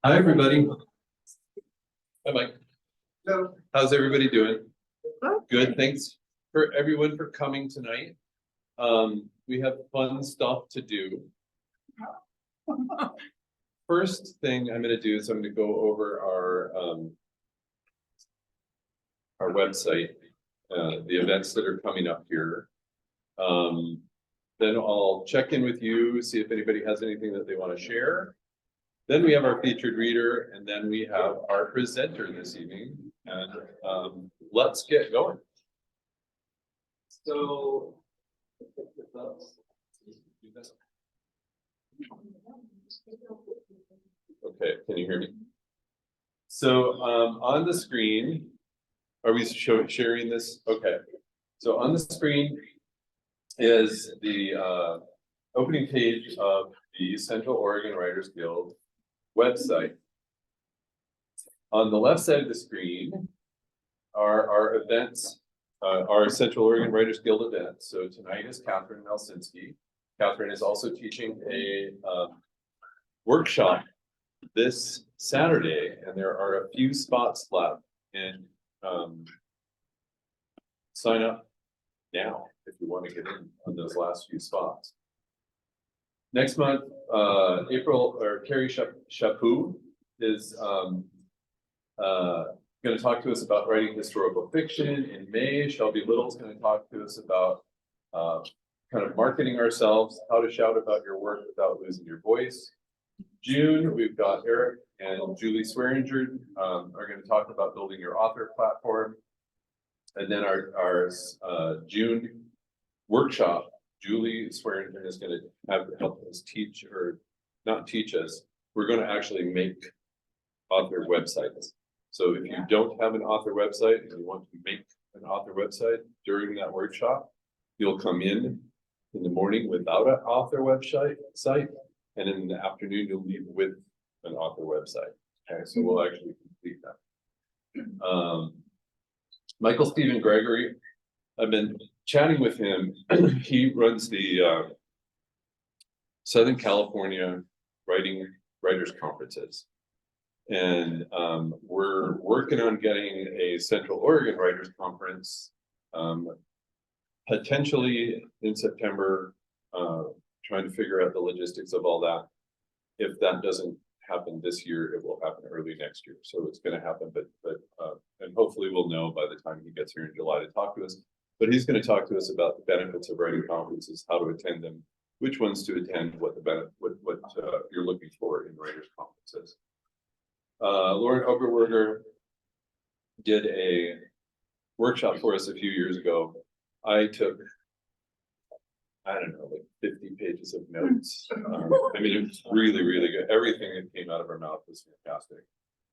Hi, everybody. Hi, Mike. Hello. How's everybody doing? Good. Thanks for everyone for coming tonight. We have fun stuff to do. First thing I'm going to do is I'm going to go over our website, the events that are coming up here. Then I'll check in with you, see if anybody has anything that they want to share. Then we have our featured reader, and then we have our presenter this evening. And let's get going. So, okay, can you hear me? So on the screen, are we sharing this? Okay. So on the screen is the opening page of the Central Oregon Writers Guild website. On the left side of the screen are our events, our Central Oregon Writers Guild events. So tonight is Catherine Malcynsky. Catherine is also teaching a workshop this Saturday, and there are a few spots left. And sign up now if you want to get in on those last few spots. Next month, Carrie Chaput is going to talk to us about writing historical fiction. In May, Shelby Little's going to talk to us about kind of marketing ourselves, how to shout about your work without losing your voice. June, we've got Eric and Julie Swearinger are going to talk about building your author platform. And then our June workshop, Julie Swearinger is going to help us teach, or not teach us, we're going to actually make author websites. So if you don't have an author website and you want to make an author website during that workshop, you'll come in the morning without an author website, and in the afternoon you'll leave with an author website. Okay, so we'll actually complete that. Michael Stephen Gregory, I've been chatting with him. He runs the Southern California Writers Conferences. And we're working on getting a Central Oregon Writers Conference, potentially in September, trying to figure out the logistics of all that. If that doesn't happen this year, it will happen early next year. So it's going to happen, but and hopefully we'll know by the time he gets here in July to talk to us. But he's going to talk to us about the benefits of writing conferences, how to attend them, which ones to attend, what you're looking for in writers conferences. Lauren Oberwerger did a workshop for us a few years ago. I took, I don't know, like 50 pages of notes. I mean, it was really, really good. Everything that came out of her mouth was fantastic,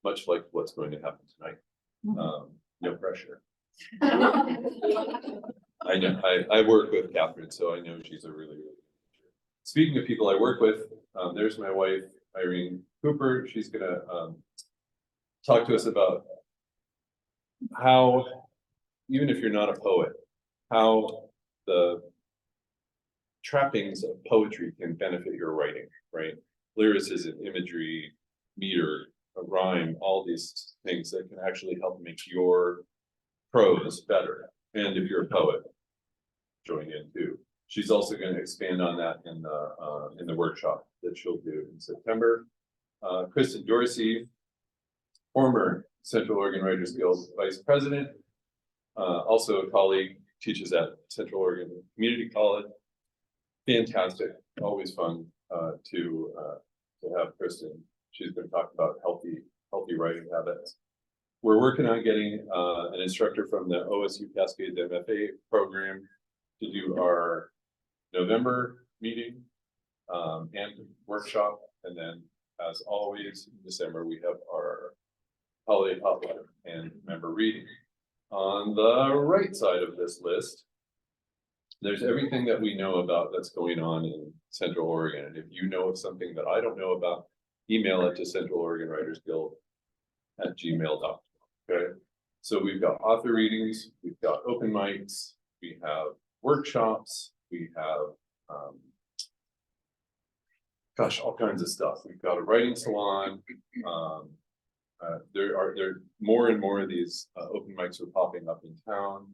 much like what's going to happen tonight. No pressure. I know, I work with Catherine, so I know she's a really, really good teacher. Speaking of people I work with, there's my wife, Irene Cooper. She's gonna talk to us about how, even if you're not a poet, how the trappings of poetry can benefit your writing, right? Lyricism, imagery, meter, a rhyme, all these things that can actually help make your prose better. And if you're a poet, join in too. She's also going to expand on that in the workshop that she'll do in September. Kristen Dorsey, former Central Oregon Writers Guild Vice President, also a colleague, teaches at Central Oregon Community College. Fantastic, always fun to have Kristen. She's going to talk about healthy writing habits. We're working on getting an instructor from the OSU Cascade MFA program to do our November meeting and workshop. And then, as always, in December, we have our holiday potluck and member reading. On the right side of this list, there's everything that we know about that's going on in Central Oregon. And if you know of something that I don't know about, email it to Central Oregon Writers Guild at gmail.com. Okay, so we've got author readings, we've got open mics, we have workshops, we have all kinds of stuff. We've got a writing salon, There more and more of these open mics are popping up in town.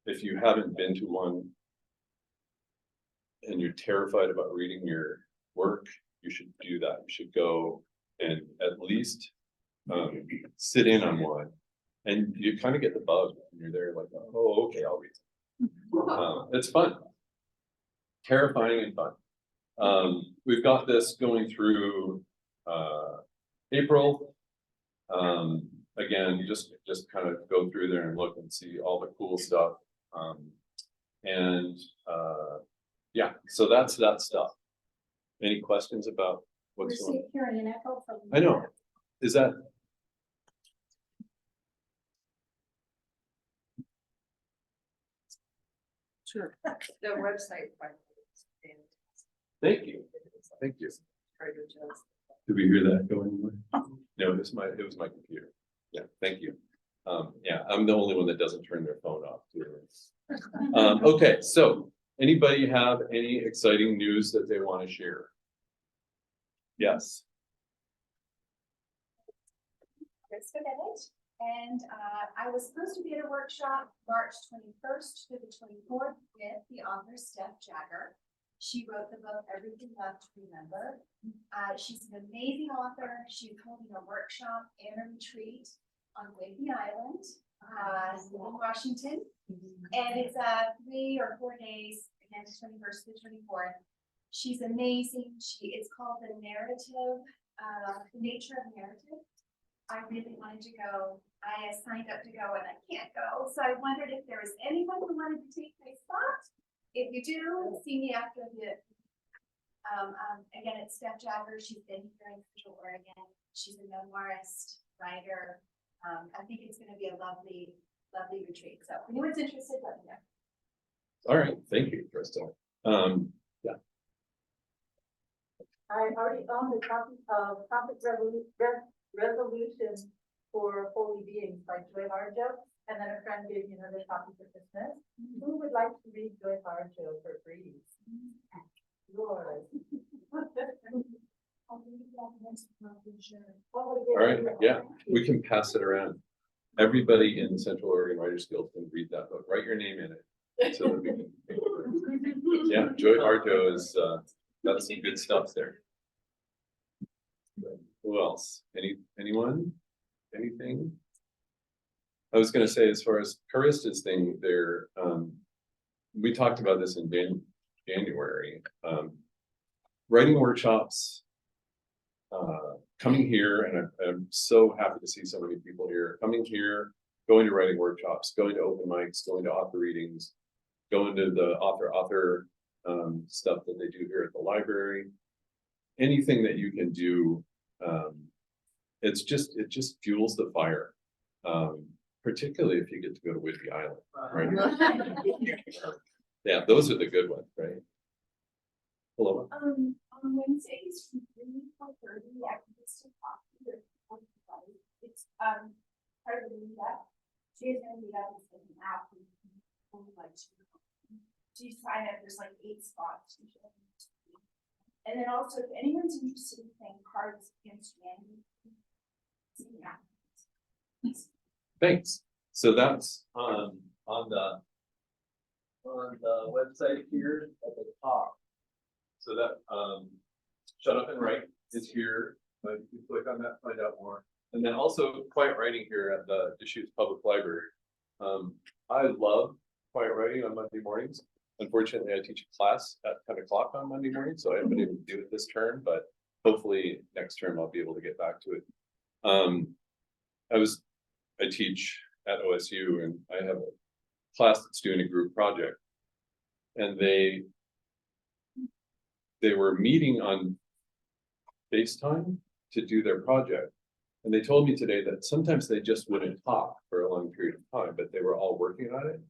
If you haven't been to one and you're terrified about reading your work, you should do that. You should go and at least sit in on one, and you kind of get the bug and you're there like, oh, okay, I'll read. It's fun, terrifying and fun. We've got this going through April. Again, just kind of go through there and look and see all the cool stuff. Yeah, so that's that stuff. Any questions about what's going on? Hearing an echo from. I know. Is that? Sure. The website. Thank you. Thank you. Did we hear that go anywhere? No, it was my computer. Yeah, thank you. Yeah, I'm the only one that doesn't turn their phone off. Okay, so anybody have any exciting news that they want to share? Yes. And I was supposed to be at a workshop March 21st to the 24th with the author Steph Jagger. She wrote the book Everything Left to Remember. She's an amazing author. She's holding a workshop and a retreat on Whidbey Island in Washington. And it's 3 or 4 days, again, the 21st to the 24th. She's amazing. It's called The Narrative, The Nature of Narrative. I really wanted to go. I signed up to go and I can't go. So I wondered if there was anyone who wanted to take my spot. If you do, see me after the, again, it's Steph Jagger. She's been here in Central Oregon. She's a memoirist, writer. I think it's going to be a lovely, lovely retreat. So if anyone's interested, let me know. All right, thank you, Krista. Yeah. I already own the copy of Conflict Resolution for Holy Beings by Joy Harjo, and then a friend gave me another copy for Christmas. Who would like to read Joy Harjo for free? Lord. All right, yeah, we can pass it around. Everybody in the Central Oregon Writers Guild can read that book. Write your name in it so that we can. Yeah, Joy Harjo is got some good stuff there. Who else? Anyone? Anything? I was going to say, as far as Carista's thing, there, we talked about this in January. Writing workshops, coming here, and I'm so happy to see so many people here. Coming here, going to writing workshops, going to open mics, going to author readings, going to the author stuff that they do here at the library. Anything that you can do. It just fuels the fire, particularly if you get to go to Whidbey Island, right? Yeah, those are the good ones, right? Hello. On Wednesdays from 3 to 4:30, activists and coffee. It's part of the meetup. She's gonna meet up with an app. She sign up. There's like 8 spots. And then also, if anyone's interested in playing Cards Against Humanity, yeah. Thanks. So that's on the website here at the top. So that Shut Up and Write is here. You can click on that, find out more. And then also quiet writing here at the Deschutes Public Library. I love quiet writing on Monday mornings. Unfortunately, I teach a class at 10 o'clock on Monday morning, so I haven't been able to do it this term, but hopefully next term I'll be able to get back to it. I teach at OSU, and I have a class that's doing a group project, and they were meeting on FaceTime to do their project. And they told me today that sometimes they just wouldn't talk for a long period of time, but they were all working on it.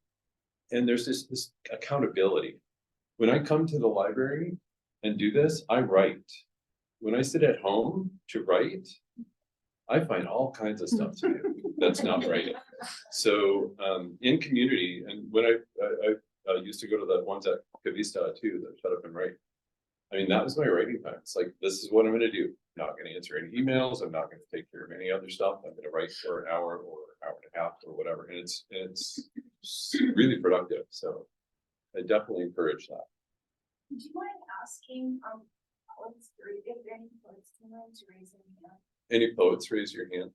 And there's this accountability. When I come to the library and do this, I write. When I sit at home to write, I find all kinds of stuff to do that's not writing. So in community, and when I used to go to the ones at Cavista too, that Shut Up and Write, I mean, that was my writing time. It's like, this is what I'm gonna do. I'm not gonna answer any emails. I'm not gonna take care of any other stuff. I'm gonna write for an hour or hour and a half or whatever. And it's really productive. So I definitely encourage that. Do you mind asking, if any poets tonight to raise their hand? Any poets, raise your hand.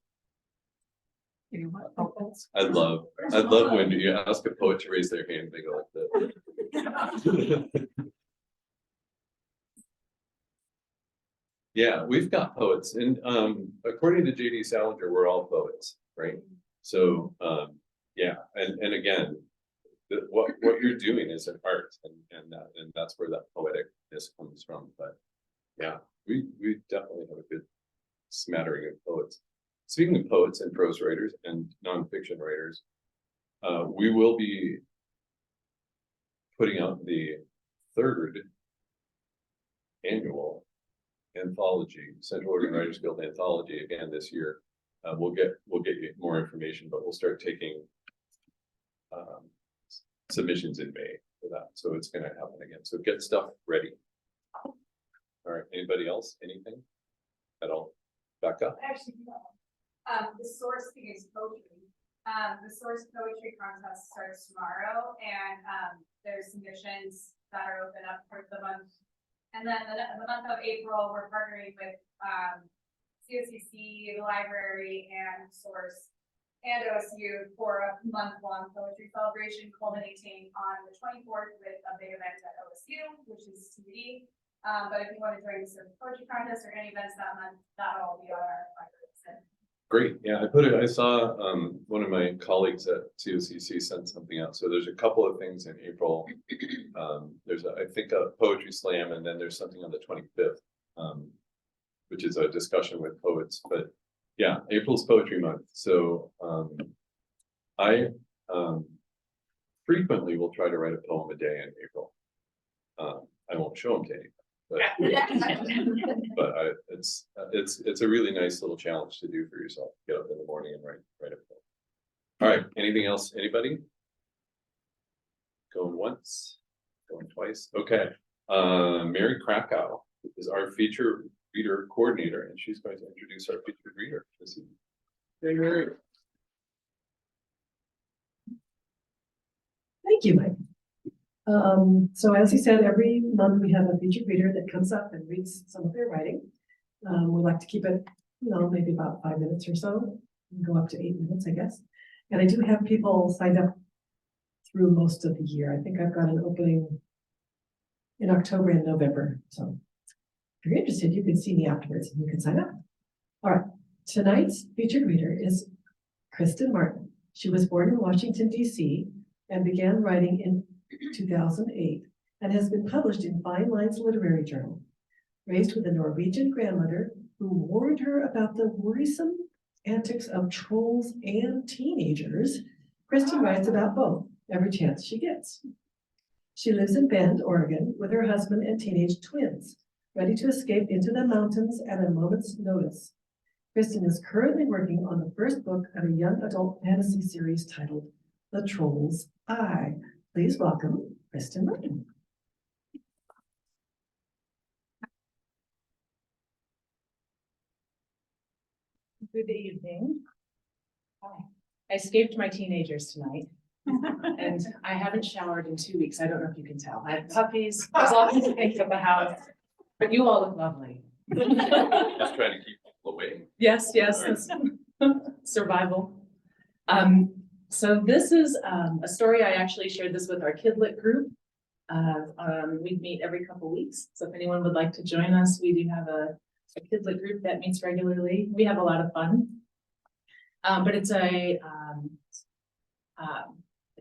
You want poets? I'd love when you ask a poet to raise their hand, they go like this. Yeah, we've got poets, and according to JD Salinger, we're all poets, right? So yeah, and again, what you're doing is an art, and that's where that poeticness comes from. But yeah, we definitely have a good smattering of poets. Speaking of poets and prose writers and nonfiction writers, we will be putting out the 3rd annual anthology, Central Oregon Writers Guild anthology again this year. We'll get you more information, but we'll start taking submissions in May for that. So it's going to happen again. So get stuff ready. All right. Anybody else? Anything at all? Becca? Actually, no. The source thing is poetry. The source poetry contest starts tomorrow, and there's submissions that are open up for the month. And then the month of April, we're partnering with COCC, the library, and Source, and OSU for a month-long poetry celebration culminating on the 24th with a big event at OSU, which is TBD. But if you want to join the poetry contest or any events that month, that'll all be on our library site. Great. Yeah, I saw one of my colleagues at COCC sent something out. So there's a couple of things in April. There's I think a poetry slam, and then there's something on the 25th, which is a discussion with poets. But yeah, April's poetry month. So I frequently will try to write a poem a day in April. I won't show them to anybody. But it's a really nice little challenge to do for yourself. Get up in the morning and write a poem. All right. Anything else? Anybody? Going once, going twice. Okay. Mary Krakow is our feature reader coordinator, and she's going to introduce our featured reader this evening. Hey, Mary. Thank you, Mike. So as he said, every month we have a featured reader that comes up and reads some of their writing. We like to keep it, maybe about 5 minutes or so, go up to 8 minutes, I guess. And I do have people signed up through most of the year. I think I've got an opening in October and November. So if you're interested, you can see me afterwards and you can sign up. All right, tonight's featured reader is Kristen Martin. She was born in Washington, D.C. and began writing in 2008 and has been published in Fine Lines Literary Journal. Raised with a Norwegian grandmother who warned her about the worrisome antics of trolls and teenagers, Kristen writes about both every chance she gets. She lives in Bend, Oregon, with her husband and teenage twins, ready to escape into the mountains at a moment's notice. Kristen is currently working on the first book of a young adult fantasy series titled The Troll's Eye. Please welcome Kristen Martin. Good evening. Hi. I escaped my teenagers tonight. And I haven't showered in 2 weeks. I don't know if you can tell. I have puppies. There's all kinds of things at the house. But you all look lovely. Just trying to keep people away. Yes, it's survival. So this is a story. I actually shared this with our Kidlit group. We meet every couple weeks. So if anyone would like to join us, we do have a Kidlit group that meets regularly. We have a lot of fun. But it's a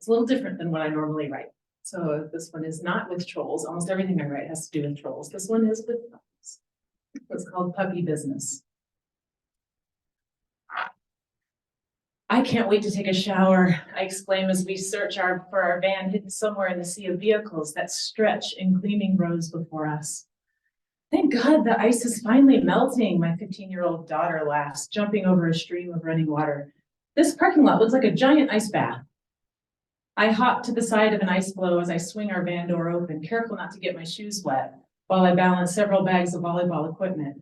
little different than what I normally write. So this one is not with trolls. Almost everything I write has to do with trolls. This one is with puppies. It's called Puppy Business. I can't wait to take a shower, I exclaim as we search for our van hidden somewhere in the sea of vehicles that stretch in gleaming rows before us. Thank God the ice is finally melting, my 15-year-old daughter laughs, jumping over a stream of running water. This parking lot looks like a giant ice bath. I hop to the side of an ice floe as I swing our van door open, careful not to get my shoes wet. while I balance several bags of volleyball equipment.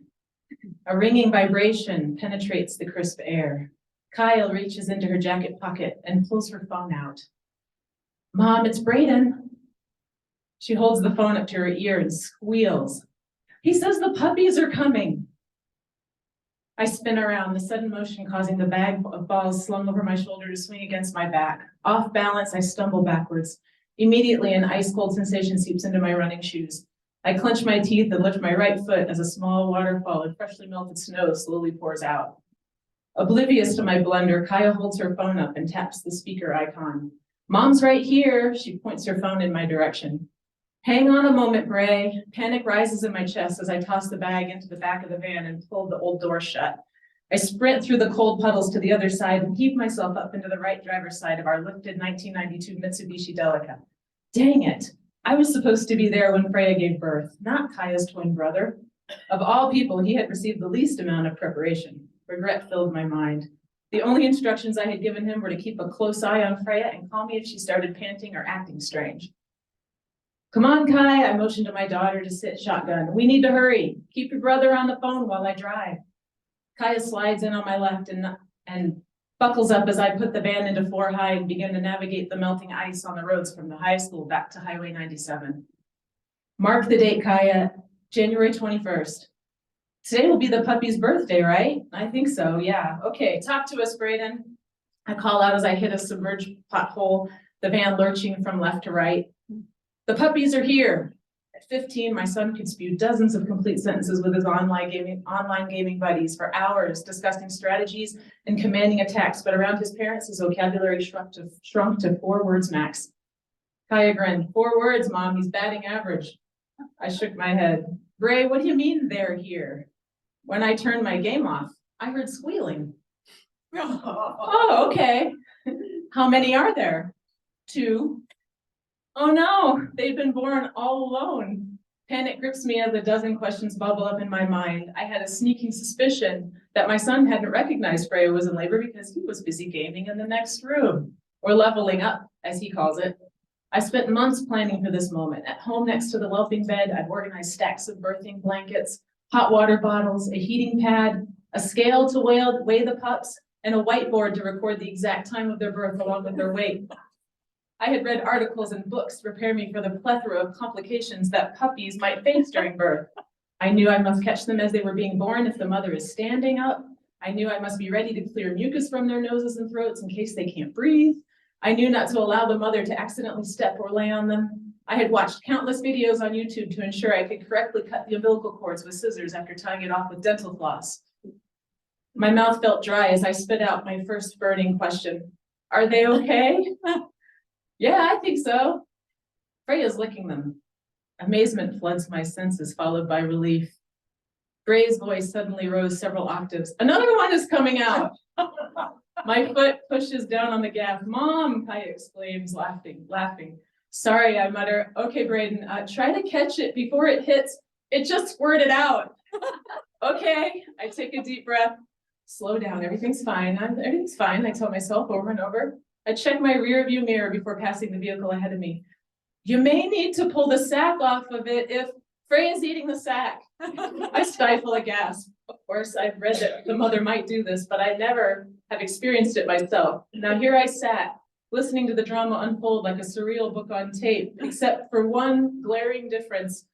A ringing vibration penetrates the crisp air. Kyle reaches into her jacket pocket and pulls her phone out. Mom, it's Brayden. She holds the phone up to her ear and squeals. He says the puppies are coming. I spin around, the sudden motion causing the bag of balls slung over my shoulder to swing against my back. Off balance, I stumble backwards. Immediately, an ice-cold sensation seeps into my running shoes. I clench my teeth and lift my right foot as a small waterfall of freshly melted snow slowly pours out. Oblivious to my blunder, Kaya holds her phone up and taps the speaker icon. Mom's right here. She points her phone in my direction. Hang on a moment, Bray. Panic rises in my chest as I toss the bag into the back of the van and pull the old door shut. I sprint through the cold puddles to the other side and heave myself up into the right driver's side of our lifted 1992 Mitsubishi Delica. Dang it. I was supposed to be there when Freya gave birth, not Kaya's twin brother. Of all people, he had received the least amount of preparation. Regret filled my mind. The only instructions I had given him were to keep a close eye on Freya and call me if she started panting or acting strange. Come on, Kai, I motioned to my daughter to sit shotgun. We need to hurry. Keep your brother on the phone while I drive. Kaya slides in on my left and buckles up as I put the van into 4 high and begin to navigate the melting ice on the roads from the high school back to Highway 97. Mark the date, Kaya, January 21st. Today will be the puppy's birthday, right? I think so, yeah. Okay, talk to us, Brayden. I call out as I hit a submerged pothole, the van lurching from left to right. The puppies are here. At 15, my son could spew dozens of complete sentences with his online gaming buddies for hours, discussing strategies and commanding attacks, but around his parents, his vocabulary shrunk to 4 words max. Kaya grinned. 4 words, Mom, he's batting average. I shook my head. Bray, what do you mean they're here? When I turned my game off, I heard squealing. Oh, okay. How many are there? 2. Oh no, they'd been born all alone. Panic grips me as a dozen questions bubble up in my mind. I had a sneaking suspicion that my son hadn't recognized Freya was in labor because he was busy gaming in the next room, or leveling up, as he calls it. I spent months planning for this moment. At home next to the whelping bed, I'd organized stacks of birthing blankets, hot water bottles, a heating pad, a scale to weigh the pups, and a whiteboard to record the exact time of their birth along with their weight. I had read articles and books to prepare me for the plethora of complications that puppies might face during birth. I knew I must catch them as they were being born if the mother is standing up. I knew I must be ready to clear mucus from their noses and throats in case they can't breathe. I knew not to allow the mother to accidentally step or lay on them. I had watched countless videos on YouTube to ensure I could correctly cut the umbilical cords with scissors after tying it off with dental floss. My mouth felt dry as I spit out my first burning question. Are they okay? Yeah, I think so. Freya's licking them. Amazement floods my senses, followed by relief. Bray's voice suddenly rose several octaves. Another one is coming out. My foot pushes down on the gas. Mom, Kaya exclaims, laughing. Sorry, I mutter. Okay, Brayden, try to catch it before it hits. It just squirted out. Okay, I take a deep breath. Slow down, everything's fine. Everything's fine, I tell myself over and over. I check my rear view mirror before passing the vehicle ahead of me. You may need to pull the sack off of it if Freya's eating the sack. I stifle a gasp. Of course, I've read that the mother might do this, but I never have experienced it myself. Now here I sat, listening to the drama unfold like a surreal book on tape, except for one glaring difference.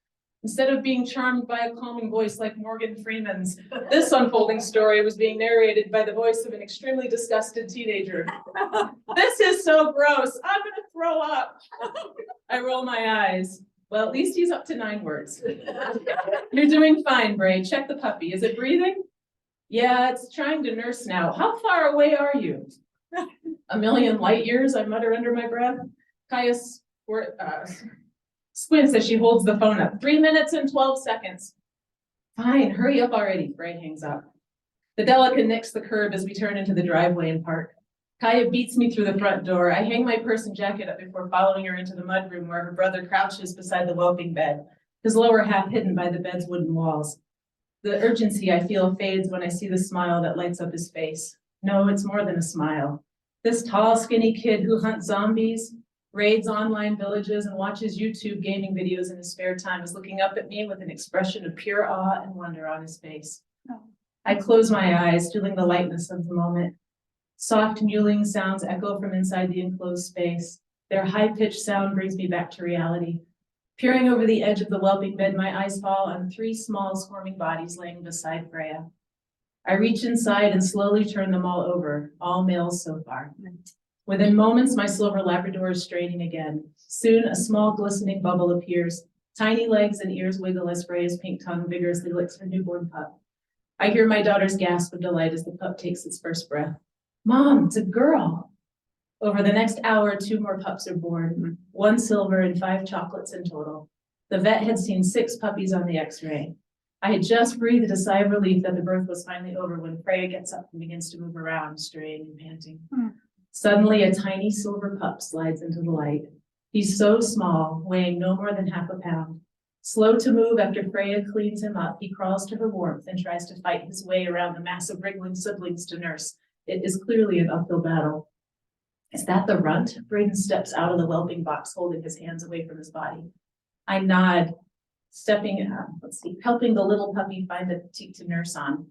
Instead of being charmed by a calming voice like Morgan Freeman's, this unfolding story was being narrated by the voice of an extremely disgusted teenager. This is so gross. I'm gonna throw up. I roll my eyes. Well, at least he's up to 9 words. You're doing fine, Bray. Check the puppy. Is it breathing? Yeah, it's trying to nurse now. How far away are you? 1,000,000 light years, I mutter under my breath. Kaya squints as she holds the phone up. 3 minutes and 12 seconds. Fine, hurry up already. Bray hangs up. The Delica nicks the curb as we turn into the driveway and park. Kaya beats me through the front door. I hang my purse and jacket up before following her into the mudroom where her brother crouches beside the whelping bed, his lower half hidden by the bed's wooden walls. The urgency I feel fades when I see the smile that lights up his face. No, it's more than a smile. This tall, skinny kid who hunts zombies, raids online villages, and watches YouTube gaming videos in his spare time, is looking up at me with an expression of pure awe and wonder on his face. I close my eyes, feeling the lightness of the moment. Soft mewling sounds echo from inside the enclosed space. Their high-pitched sound brings me back to reality. Peering over the edge of the whelping bed, my eyes fall on 3 small squirming bodies laying beside Freya. I reach inside and slowly turn them all over, all males so far. Within moments, my silver Labrador is straining again. Soon, a small glistening bubble appears. Tiny legs and ears wiggle as Freya's pink tongue vigorously licks her newborn pup. I hear my daughter's gasp of delight as the pup takes its first breath. Mom, it's a girl. Over the next hour, 2 more pups are born, 1 silver and 5 chocolates in total. The vet had seen 6 puppies on the x-ray. I had just breathed a sigh of relief that the birth was finally over when Freya gets up and begins to move around, straying and panting. Suddenly, a tiny silver pup slides into the light. He's so small, weighing no more than half a pound. Slow to move after Freya cleans him up, he crawls to her warmth and tries to fight his way around the mass of wriggling siblings to nurse. It is clearly an uphill battle. Is that the runt? Braden steps out of the whelping box, holding his hands away from his body. I nod, helping the little puppy find a teat to nurse on.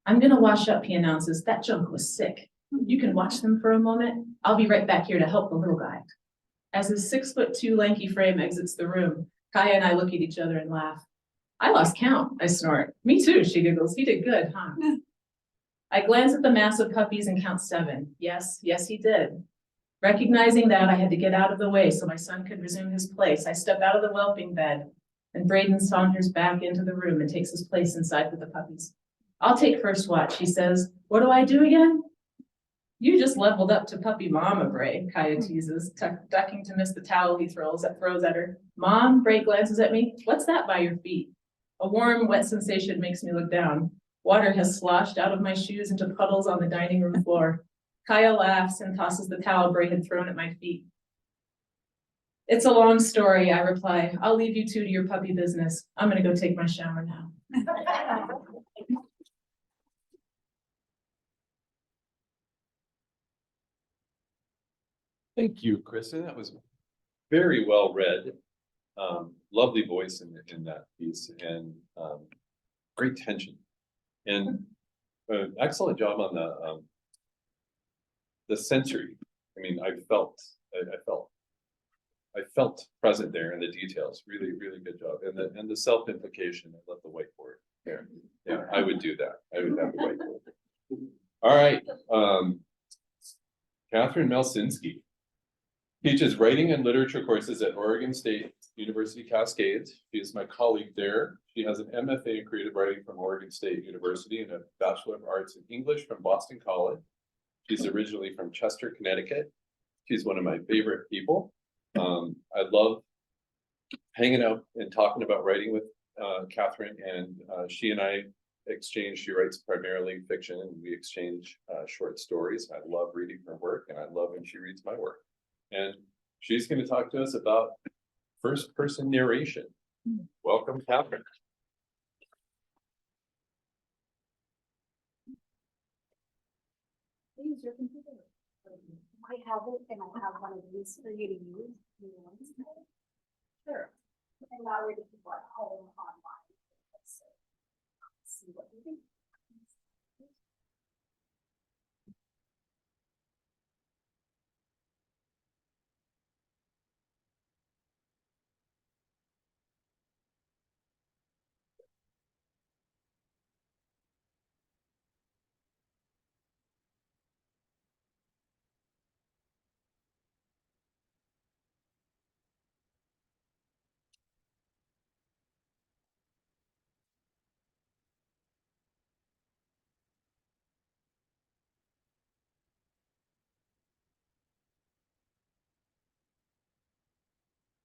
I'm gonna wash up, he announces. That junk was sick. You can watch them for a moment. I'll be right back here to help the little guy. As his 6'2" lanky frame exits the room, Kaya and I look at each other and laugh. I lost count, I snort. Me too, she giggles. He did good, huh? I glance at the mass of puppies and count 7. Yes, he did. Recognizing that, I had to get out of the way so my son could resume his place. I step out of the whelping bed, and Braden saunters back into the room and takes his place inside with the puppies. I'll take first watch, he says. What do I do again? You just leveled up to puppy mama, Bray, Kaya teases, ducking to miss the towel he throws at her. Mom, Bray glances at me. What's that by your feet? A warm, wet sensation makes me look down. Water has sloshed out of my shoes into puddles on the dining room floor. Kaya laughs and tosses the towel Bray had thrown at my feet. It's a long story, I reply. I'll leave you 2 to your puppy business. I'm gonna go take my shower now. Thank you, Kristen. That was very well read. Lovely voice in that piece, and great tension. And excellent job on the sensory. I mean, I felt present there in the details. Really, really good job. And the self-implication. I love the whiteboard there. Yeah, I would do that. I would have the whiteboard. All right. Catherine Malcynsky teaches writing and literature courses at Oregon State University Cascades. She is my colleague there. She has an MFA in creative writing from Oregon State University and a Bachelor of Arts in English from Boston College. She's originally from Chester, Connecticut. She's one of my favorite people. I love hanging out and talking about writing with Catherine, and she and I exchange. She writes primarily fiction, and we exchange short stories. I love reading her work, and I love when she reads my work. And she's going to talk to us about first-person narration. Welcome, Catherine. Use your computer. I have it, and I have one of these for you to use. Sure. And now we're just at home online. Let's see what you think.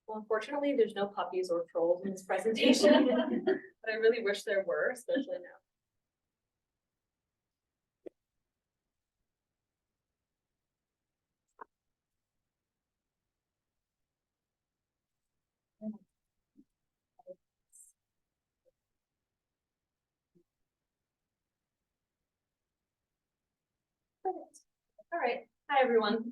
Well, unfortunately, there's no puppies or trolls in this presentation, but I really wish there were, especially now. All right. Hi, everyone.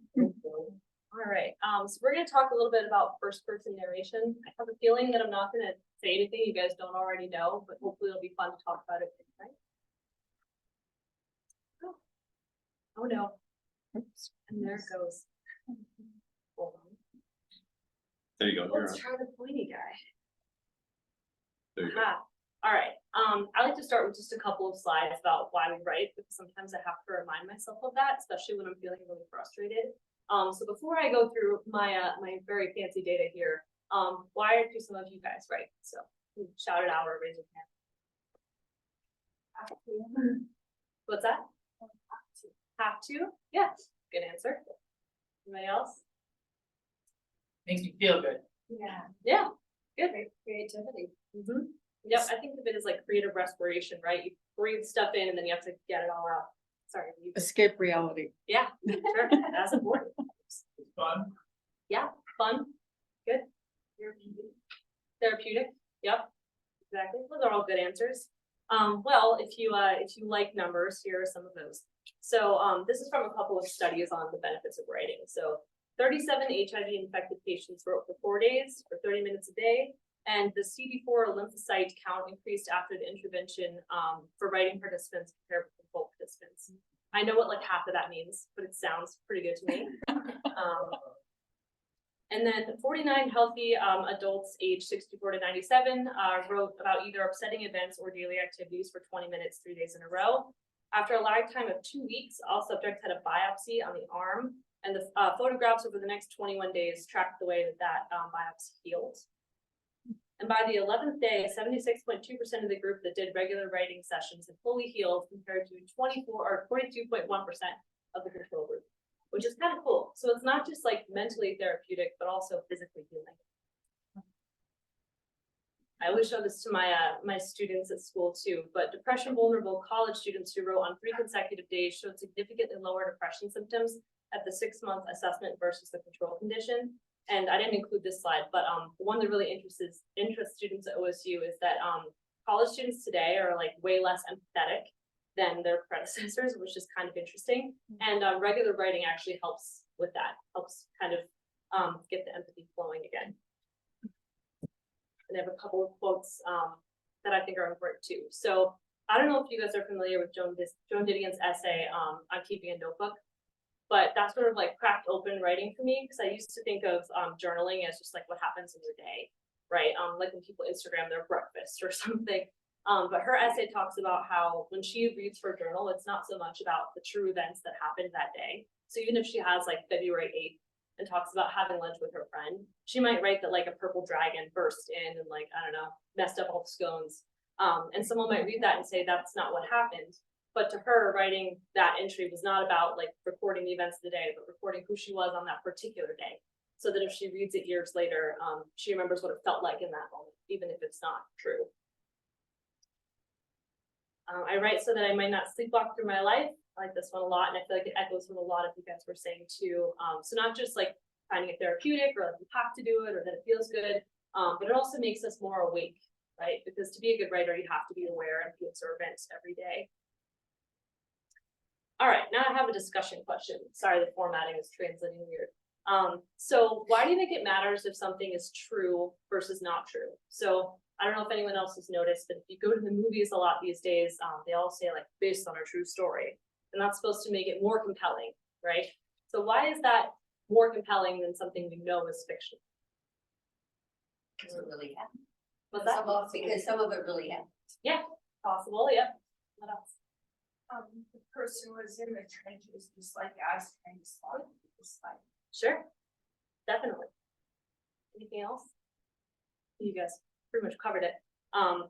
All right, so we're gonna talk a little bit about first person narration. I have a feeling that I'm not gonna say anything you guys don't already know, but hopefully it'll be fun to talk about it. Right? Oh no. Oops. And there it goes. Hold on. There you go. You're Let's on. try the pointy guy. There you go. Aha. All right, I like to start with just a couple of slides about why we write, because sometimes I have to remind myself of that, especially when I'm feeling really frustrated. So before I go through my my very fancy data here, why do some of you guys write? So shout it out or raise your hand. What's that? Have to? Yeah, good answer. Anybody else? Makes me feel good. Yeah, Yeah, good. creativity. Yep, I think of it as like creative respiration, right? You breathe stuff in and then you have to get it all out. Sorry. Escape reality. Yeah, sure, that's important. Fun. Yeah, fun, good. Therapeutic, yep, exactly. Those are all good answers. Well, if you like numbers, here are some of those. So, this is from a couple of studies on the benefits of writing. So 37 HIV infected patients wrote for 4 days for 30 minutes a day. And the CD4 lymphocyte count increased after the intervention, for writing participants compared with control participants. I know what like half of that means, but it sounds pretty good to me. And then 49 healthy adults aged 64 to 97 wrote about either upsetting events or daily activities for 20 minutes, 3 days in a row. After a lifetime of 2 weeks, all subjects had a biopsy on the arm, and the photographs over the next 21 days tracked the way that biopsy healed. And by the 11th day, 76.2% of the group that did regular writing sessions had fully healed, compared to 42.1% of the control group, which is kind of cool. So it's not just like mentally therapeutic, but also physically healing. I always show this to my students at school too, but depression vulnerable college students who wrote on 3 consecutive days showed significantly lower depression symptoms at the 6-month assessment versus the control condition. And I didn't include this slide, but the one that really interests students at OSU is that college students today are like way less empathetic than their predecessors, which is kind of interesting. And regular writing actually helps with that, helps kind of get the empathy flowing again. And I have a couple of quotes that I think are important too. So I don't know if you guys are familiar with Joan Didion's essay on keeping a notebook, but that's sort of like cracked open writing for me, because I used to think of journaling as just like what happens in your day, right? Like when people Instagram their breakfast or something. But her essay talks about how when she reads her journal, it's not so much about the true events that happened that day. So even if she has like February 8th and talks about having lunch with her friend, she might write that like a purple dragon burst in and like, I don't know, messed up all the scones. And someone might read that and say that's not what happened. But to her, writing that entry was not about like recording the events of the day, but recording who she was on that particular day. So that if she reads it years later, she remembers what it felt like in that moment, even if it's not true. I write so that I might not sleepwalk through my life. I like this one a lot, and I feel like it echoes what a lot of you guys were saying too. So not just like finding it therapeutic or like you have to do it or that it feels good, but it also makes us more awake, right? Because to be a good writer, you have to be aware and be observant every day. All right, now I have a discussion question. Sorry, the formatting is translating weird. So why do you think it matters if something is true versus not true? So I don't know if anyone else has noticed, but if you go to the movies a lot these days, they all say like based on a true story, and that's supposed to make it more compelling, right? So why is that more compelling than something we know is fiction? Because it really happened. What's that? Because some of it really happened. Yeah, possible, yep. What else? The person was in the trenches, just like us, trying to slog this fight. Sure, definitely. Anything else? You guys pretty much covered it. I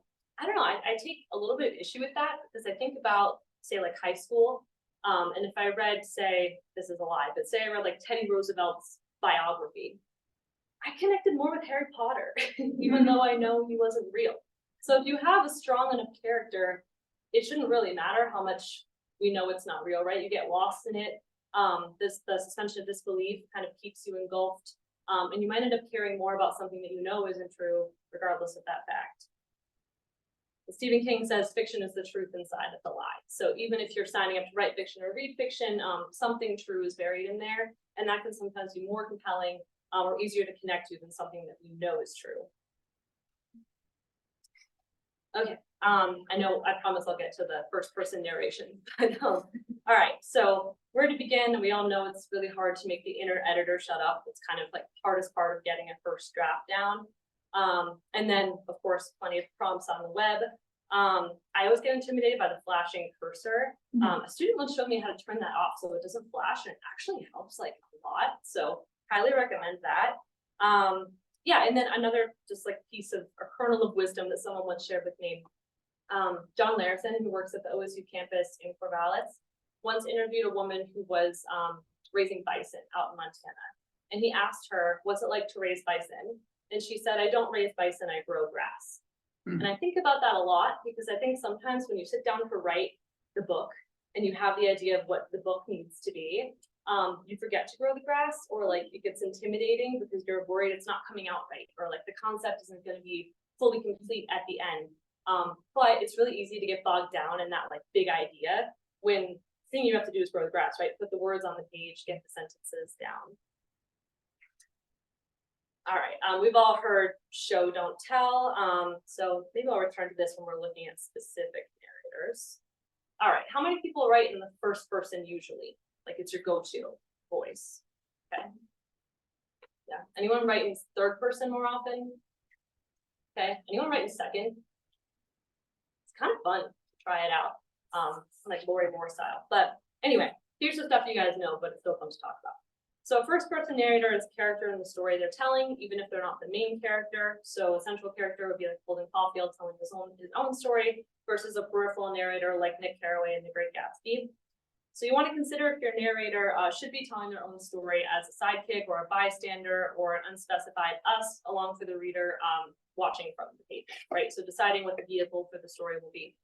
don't know, I take a little bit of issue with that, because I think about, say, like high school, and if I read, say, this is a lie, but say I read like Teddy Roosevelt's biography, I connected more with Harry Potter, even though I know he wasn't real. So if you have a strong enough character, it shouldn't really matter how much we know it's not real, right? You get lost in it. The suspension of disbelief kind of keeps you engulfed. And you might end up caring more about something that you know isn't true, regardless of that fact. Stephen King says fiction is the truth inside of the lie. So even if you're signing up to write fiction or read fiction, something true is buried in there. and that can sometimes be more compelling or easier to connect to than something that we know is true. Okay, I know, I promise I'll get to the first person narration, but, all right, so where to begin? We all know it's really hard to make the inner editor shut up. It's kind of like the hardest part of getting a first draft down. And then, of course, plenty of prompts on the web. I always get intimidated by the flashing cursor. A student once showed me how to turn that off so it doesn't flash, and it actually helps like a lot. So highly recommend that. Yeah, and then another just like piece of a kernel of wisdom that someone once shared with me. John Larison, who works at the OSU campus in Corvallis, once interviewed a woman who was raising bison out in Montana. And he asked her, what's it like to raise bison? And she said, I don't raise bison, I grow grass. And I think about that a lot because I think sometimes when you sit down to write the book and you have the idea of what the book needs to be, you forget to grow the grass, or like it gets intimidating because you're worried it's not coming out right, or like the concept isn't going to be fully complete at the end. But it's really easy to get bogged down in that like big idea when the thing you have to do is grow the grass, right? Put the words on the page, get the sentences down. All right, we've all heard show, don't tell. So maybe I'll return to this when we're looking at specific narrators. All right, how many people write in the first person usually? Like it's your go-to voice, okay? Yeah, anyone write in third person more often? Okay, anyone write in second? It's kind of fun to try it out, like Lori Moore style. But anyway, here's the stuff you guys know, but it's still fun to talk about. So a first person narrator is a character in the story they're telling, even if they're not the main character. So a central character would be like Holden Caulfield telling his own story versus a peripheral narrator like Nick Carraway in The Great Gatsby. So you want to consider if your narrator should be telling their own story as a sidekick or a bystander or an unspecified us along for the reader watching from the page, right? So deciding what the vehicle for the story will be.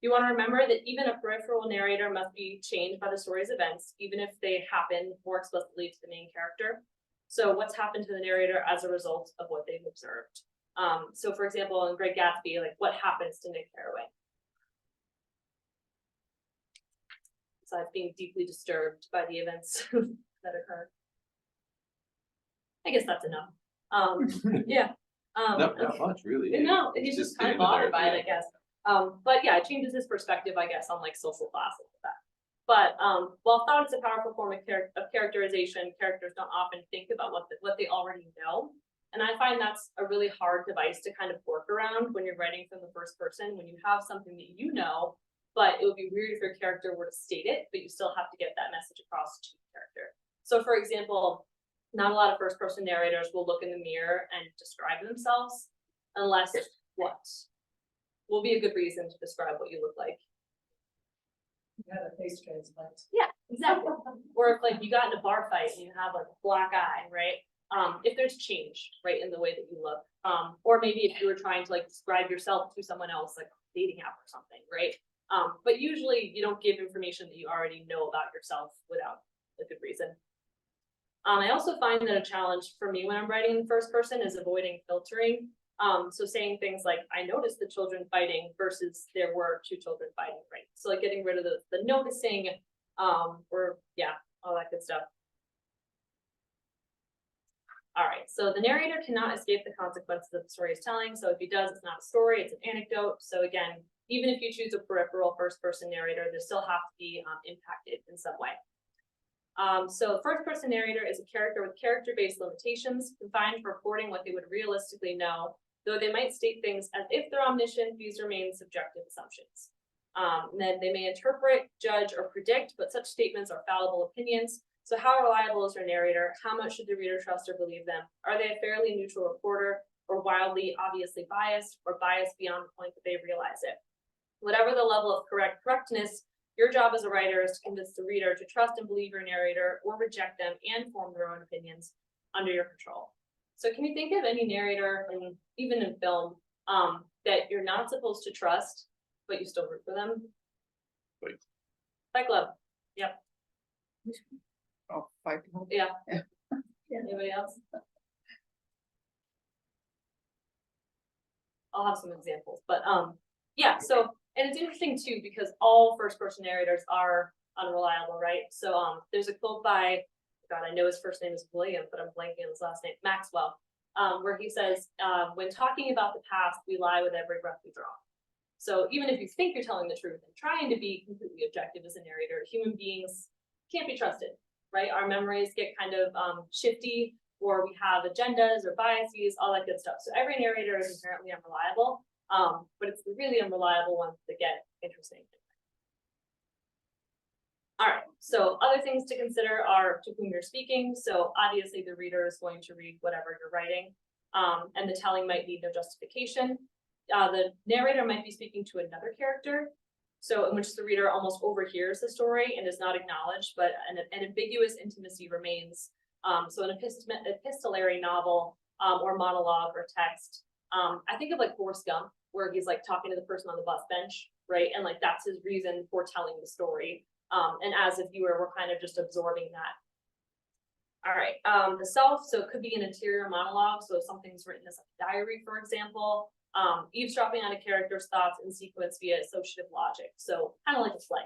You want to remember that even a peripheral narrator must be changed by the story's events, even if they happen more explicitly to the main character. So what's happened to the narrator as a result of what they've observed? So for example, in Great Gatsby, like what happens to Nick Carraway? Besides being deeply disturbed by the events that occurred. I guess that's enough. Yeah. Not much, really. No, he's just kind of bothered by it, I guess. But yeah, it changes his perspective, I guess, on like social classes with that. But while thought is a powerful form of characterization, characters don't often think about what they already know. And I find that's a really hard device to kind of work around when you're writing from the first person, when you have something that you know, but it would be weird if your character were to state it, but you still have to get that message across to the character. So for example, not a lot of first person narrators will look in the mirror and describe themselves unless what will be a good reason to describe what you look like. You had a face transplant. Yeah, exactly. Or if like you got in a bar fight and you have like a black eye, right? If there's change, right, in the way that you look, or maybe if you were trying to like describe yourself to someone else, like a dating app or something, right? But usually you don't give information that you already know about yourself without a good reason. I also find that a challenge for me when I'm writing in first person is avoiding filtering. So saying things like, I noticed the children fighting versus there were two children fighting, right? So like getting rid of the noticing, or yeah, all that good stuff. All right, so the narrator cannot escape the consequences of the story is telling. So if he does, it's not a story, it's an anecdote. So again, even if you choose a peripheral first person narrator, they still have to be impacted in some way. So the first person narrator is a character with character-based limitations, confined to reporting what they would realistically know. Though they might state things as if they're omniscient, these remain subjective assumptions. Then they may interpret, judge, or predict, but such statements are fallible opinions. So how reliable is your narrator? How much should the reader trust or believe them? Are they a fairly neutral reporter, or wildly, obviously biased, or biased beyond the point that they realize it? Whatever the level of correctness, your job as a writer is to convince the reader to trust and believe your narrator, or reject them and form their own opinions under your control. So can you think of any narrator, and even in film, that you're not supposed to trust, but you still root for them? Wait. Fight Club. Yep. Oh, Fight Club. Yeah. Yeah. Anybody else? I'll have some examples, but yeah, so, and it's interesting too, because all first person narrators are unreliable, right? So there's a quote by God, I know his first name is William, but I'm blanking on his last name, Maxwell. Where he says, when talking about the past, we lie with every breath we draw. So even if you think you're telling the truth and trying to be completely objective as a narrator, human beings can't be trusted, right? Our memories get kind of shifty, or we have agendas or biases, all that good stuff. So every narrator is inherently unreliable, but it's the really unreliable ones that get interesting. All right, so other things to consider are to whom you're speaking. So obviously the reader is going to read whatever you're writing, and the telling might need no justification. The narrator might be speaking to another character, so in which the reader almost overhears the story and is not acknowledged, but an ambiguous intimacy remains. So an epistolary novel or monologue or text, I think of like Forrest Gump, where he's like talking to the person on the bus bench, right? And like that's his reason for telling the story. And as a viewer, we're kind of just absorbing that. All right, the self, so it could be an interior monologue. So if something's written as a diary, for example, eavesdropping on a character's thoughts in sequence via associative logic. So kind of like a play.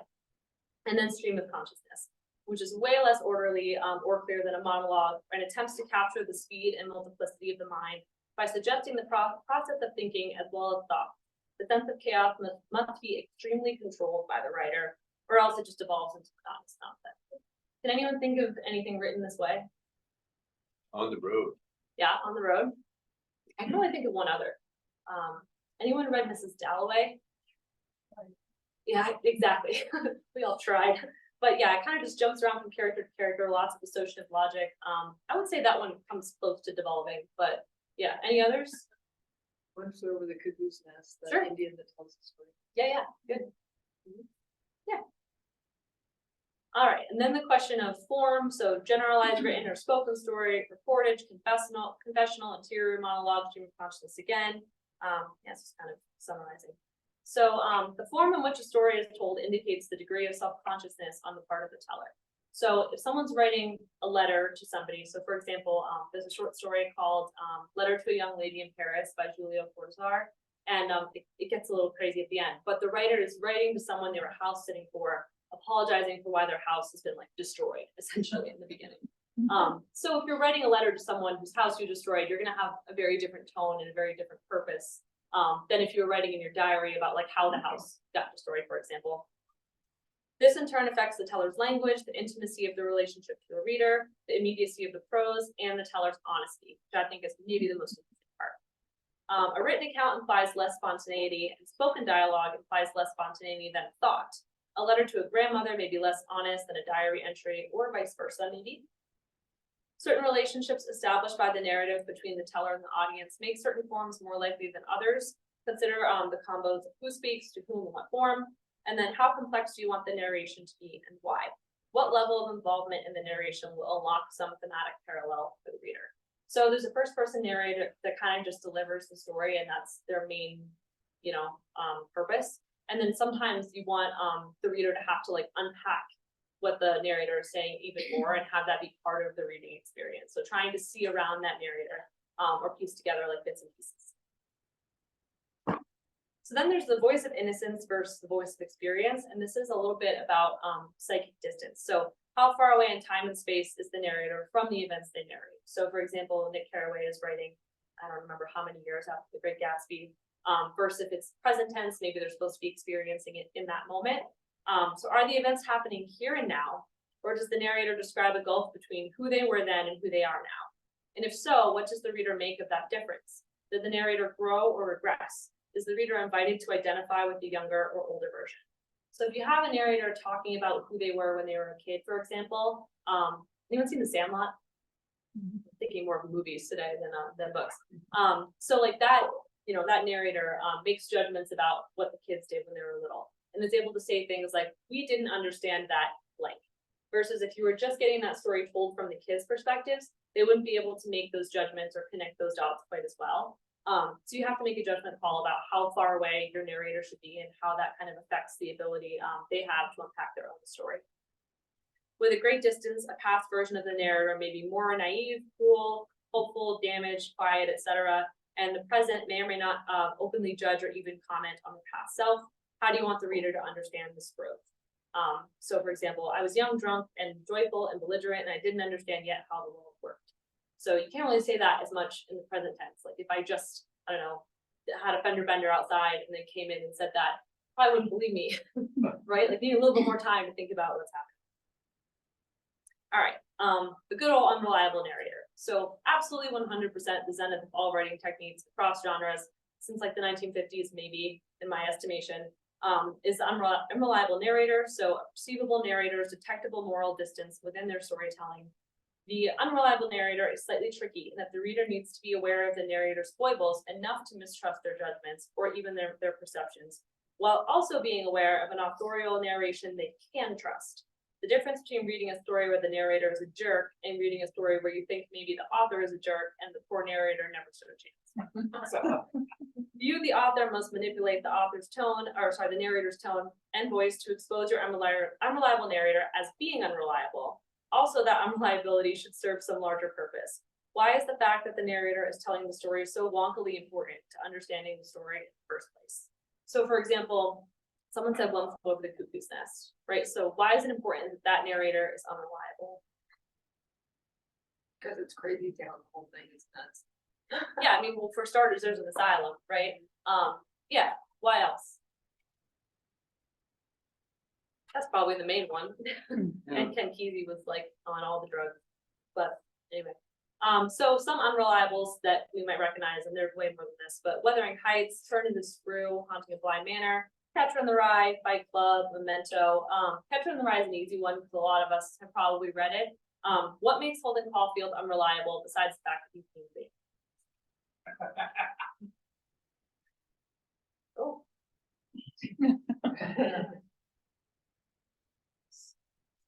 And then stream of consciousness, which is way less orderly or clear than a monologue, and attempts to capture the speed and multiplicity of the mind by suggesting the process of thinking as well as thought. The sense of chaos must be extremely controlled by the writer, or else it just evolves into monotonous nonsense. Can anyone think of anything written this way? On the road. Yeah, on the road. I can only think of one other. Anyone read Mrs. Dalloway? Yeah, exactly. We all tried. But yeah, it kind of just jumps around from character to character, lots of associative logic. I would say that one comes close to developing, but yeah, any others? One flew over the cuckoo's nest, the Sure. Indian that tells the story. Yeah, good. Yeah. All right, and then the question of form, so generalized written or spoken story, reportage, confessional, interior monologue, stream of consciousness again. Yeah, it's just kind of summarizing. So the form in which a story is told indicates the degree of self-consciousness on the part of the teller. So if someone's writing a letter to somebody, so for example, there's a short story called Letter to a Young Lady in Paris by Julio Cortázar, and it gets a little crazy at the end, but the writer is writing to someone they were house sitting for, apologizing for why their house has been like destroyed, essentially in the beginning. So if you're writing a letter to someone whose house you destroyed, you're gonna have a very different tone and a very different purpose than if you were writing in your diary about like how the house got destroyed, for example. This in turn affects the teller's language, the intimacy of the relationship to the reader, the immediacy of the prose, and the teller's honesty, which I think is maybe the most important part. A written account implies less spontaneity, and spoken dialogue implies less spontaneity than thought. A letter to a grandmother may be less honest than a diary entry, or vice versa, maybe. Certain relationships established by the narrative between the teller and the audience make certain forms more likely than others. Consider the combos of who speaks, to whom, in what form, and then how complex do you want the narration to be and why? What level of involvement in the narration will unlock some thematic parallel for the reader? So there's a first-person narrator that kind of just delivers the story, and that's their main, purpose. And then sometimes you want the reader to have to like unpack what the narrator is saying even more and have that be part of the reading experience. So trying to see around that narrator or piece together like bits and pieces. So then there's the voice of innocence versus the voice of experience. And this is a little bit about psychic distance. So how far away in time and space is the narrator from the events they narrate? So for example, Nick Carraway is writing, I don't remember how many years after The Great Gatsby, versus if it's present tense, maybe they're supposed to be experiencing it in that moment. So are the events happening here and now, or does the narrator describe a gulf between who they were then and who they are now? And if so, what does the reader make of that difference? Did the narrator grow or regress? Is the reader invited to identify with the younger or older version? So if you have a narrator talking about who they were when they were a kid, for example, anyone seen The Sandlot? I'm thinking more of movies today than books. So like that, that narrator makes judgments about what the kids did when they were little, and is able to say things like, we didn't understand that blank. Versus if you were just getting that story told from the kids' perspectives, they wouldn't be able to make those judgments or connect those dots quite as well. So you have to make a judgment call about how far away your narrator should be and how that kind of affects the ability they have to unpack their own story. With a great distance, a past version of the narrator may be more naive, cruel, hopeful, damaged, quiet, etc. And the present may or may not openly judge or even comment on the past self. How do you want the reader to understand this growth? So for example, I was young, drunk, and joyful and belligerent, and I didn't understand yet how the world worked. So you can't really say that as much in the present tense. Like if I just, I don't know, had a fender bender outside and then came in and said that, probably wouldn't believe me, right? Like need a little bit more time to think about what's happening. All right, the good old unreliable narrator. So absolutely 100% the zenith of all writing techniques across genres since like the 1950s, maybe in my estimation, is the unreliable narrator. So a perceivable narrator's detectable moral distance within their storytelling. The unreliable narrator is slightly tricky in that the reader needs to be aware of the narrator's foibles enough to mistrust their judgments or even their perceptions, while also being aware of an authorial narration they can trust. The difference between reading a story where the narrator is a jerk and reading a story where you think maybe the author is a jerk and the poor narrator never stood a chance. So, you, the author, must manipulate the author's tone, or sorry, the narrator's tone and voice to expose your unreliable narrator as being unreliable. Also, that unreliability should serve some larger purpose. Why is the fact that the narrator is telling the story so wonkily important to understanding the story in the first place? So, for example, someone said one flew over the cuckoo's nest, right? So why is it important that that narrator is unreliable? Because it's crazy town, the whole thing is nuts. Yeah, I mean, well, for starters, there's an asylum, right? Yeah, why else? That's probably the main one. And Ken Kesey was like on all the drugs, but anyway. So some unreliables that we might recognize, and there's way more than this, but Wuthering Heights, Turn into Screw, Haunting a Blind Manor, Catcher in the Rye, Fight Club, Memento. Catcher in the Rye is an easy one because a lot of us have probably read it. What makes Holden Caulfield unreliable besides the fact that he's moving? Oh.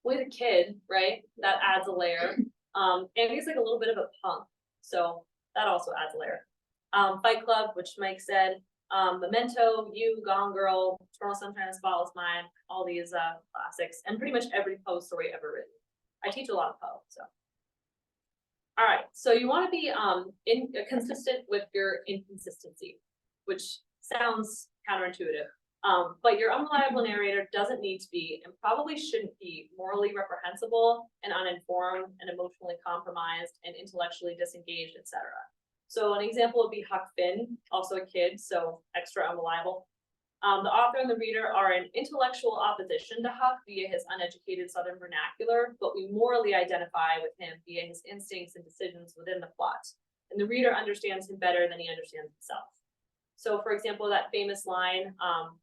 With a kid, right? That adds a layer. And he's like a little bit of a punk, so that also adds a layer. Fight Club, which Mike said, Memento, You, Gone Girl, Eternal Sunshine of the Spotless Mind, all these classics, and pretty much every Poe story ever written. I teach a lot of Poe, so. All right, so you want to be consistent with your inconsistency, which sounds counterintuitive. But your unreliable narrator doesn't need to be, and probably shouldn't be, morally reprehensible and uninformed and emotionally compromised and intellectually disengaged, etc. So an example would be Huck Finn, also a kid, so extra unreliable. The author and the reader are in intellectual opposition to Huck via his uneducated Southern vernacular, but we morally identify with him via his instincts and decisions within the plot. And the reader understands him better than he understands himself. So for example, that famous line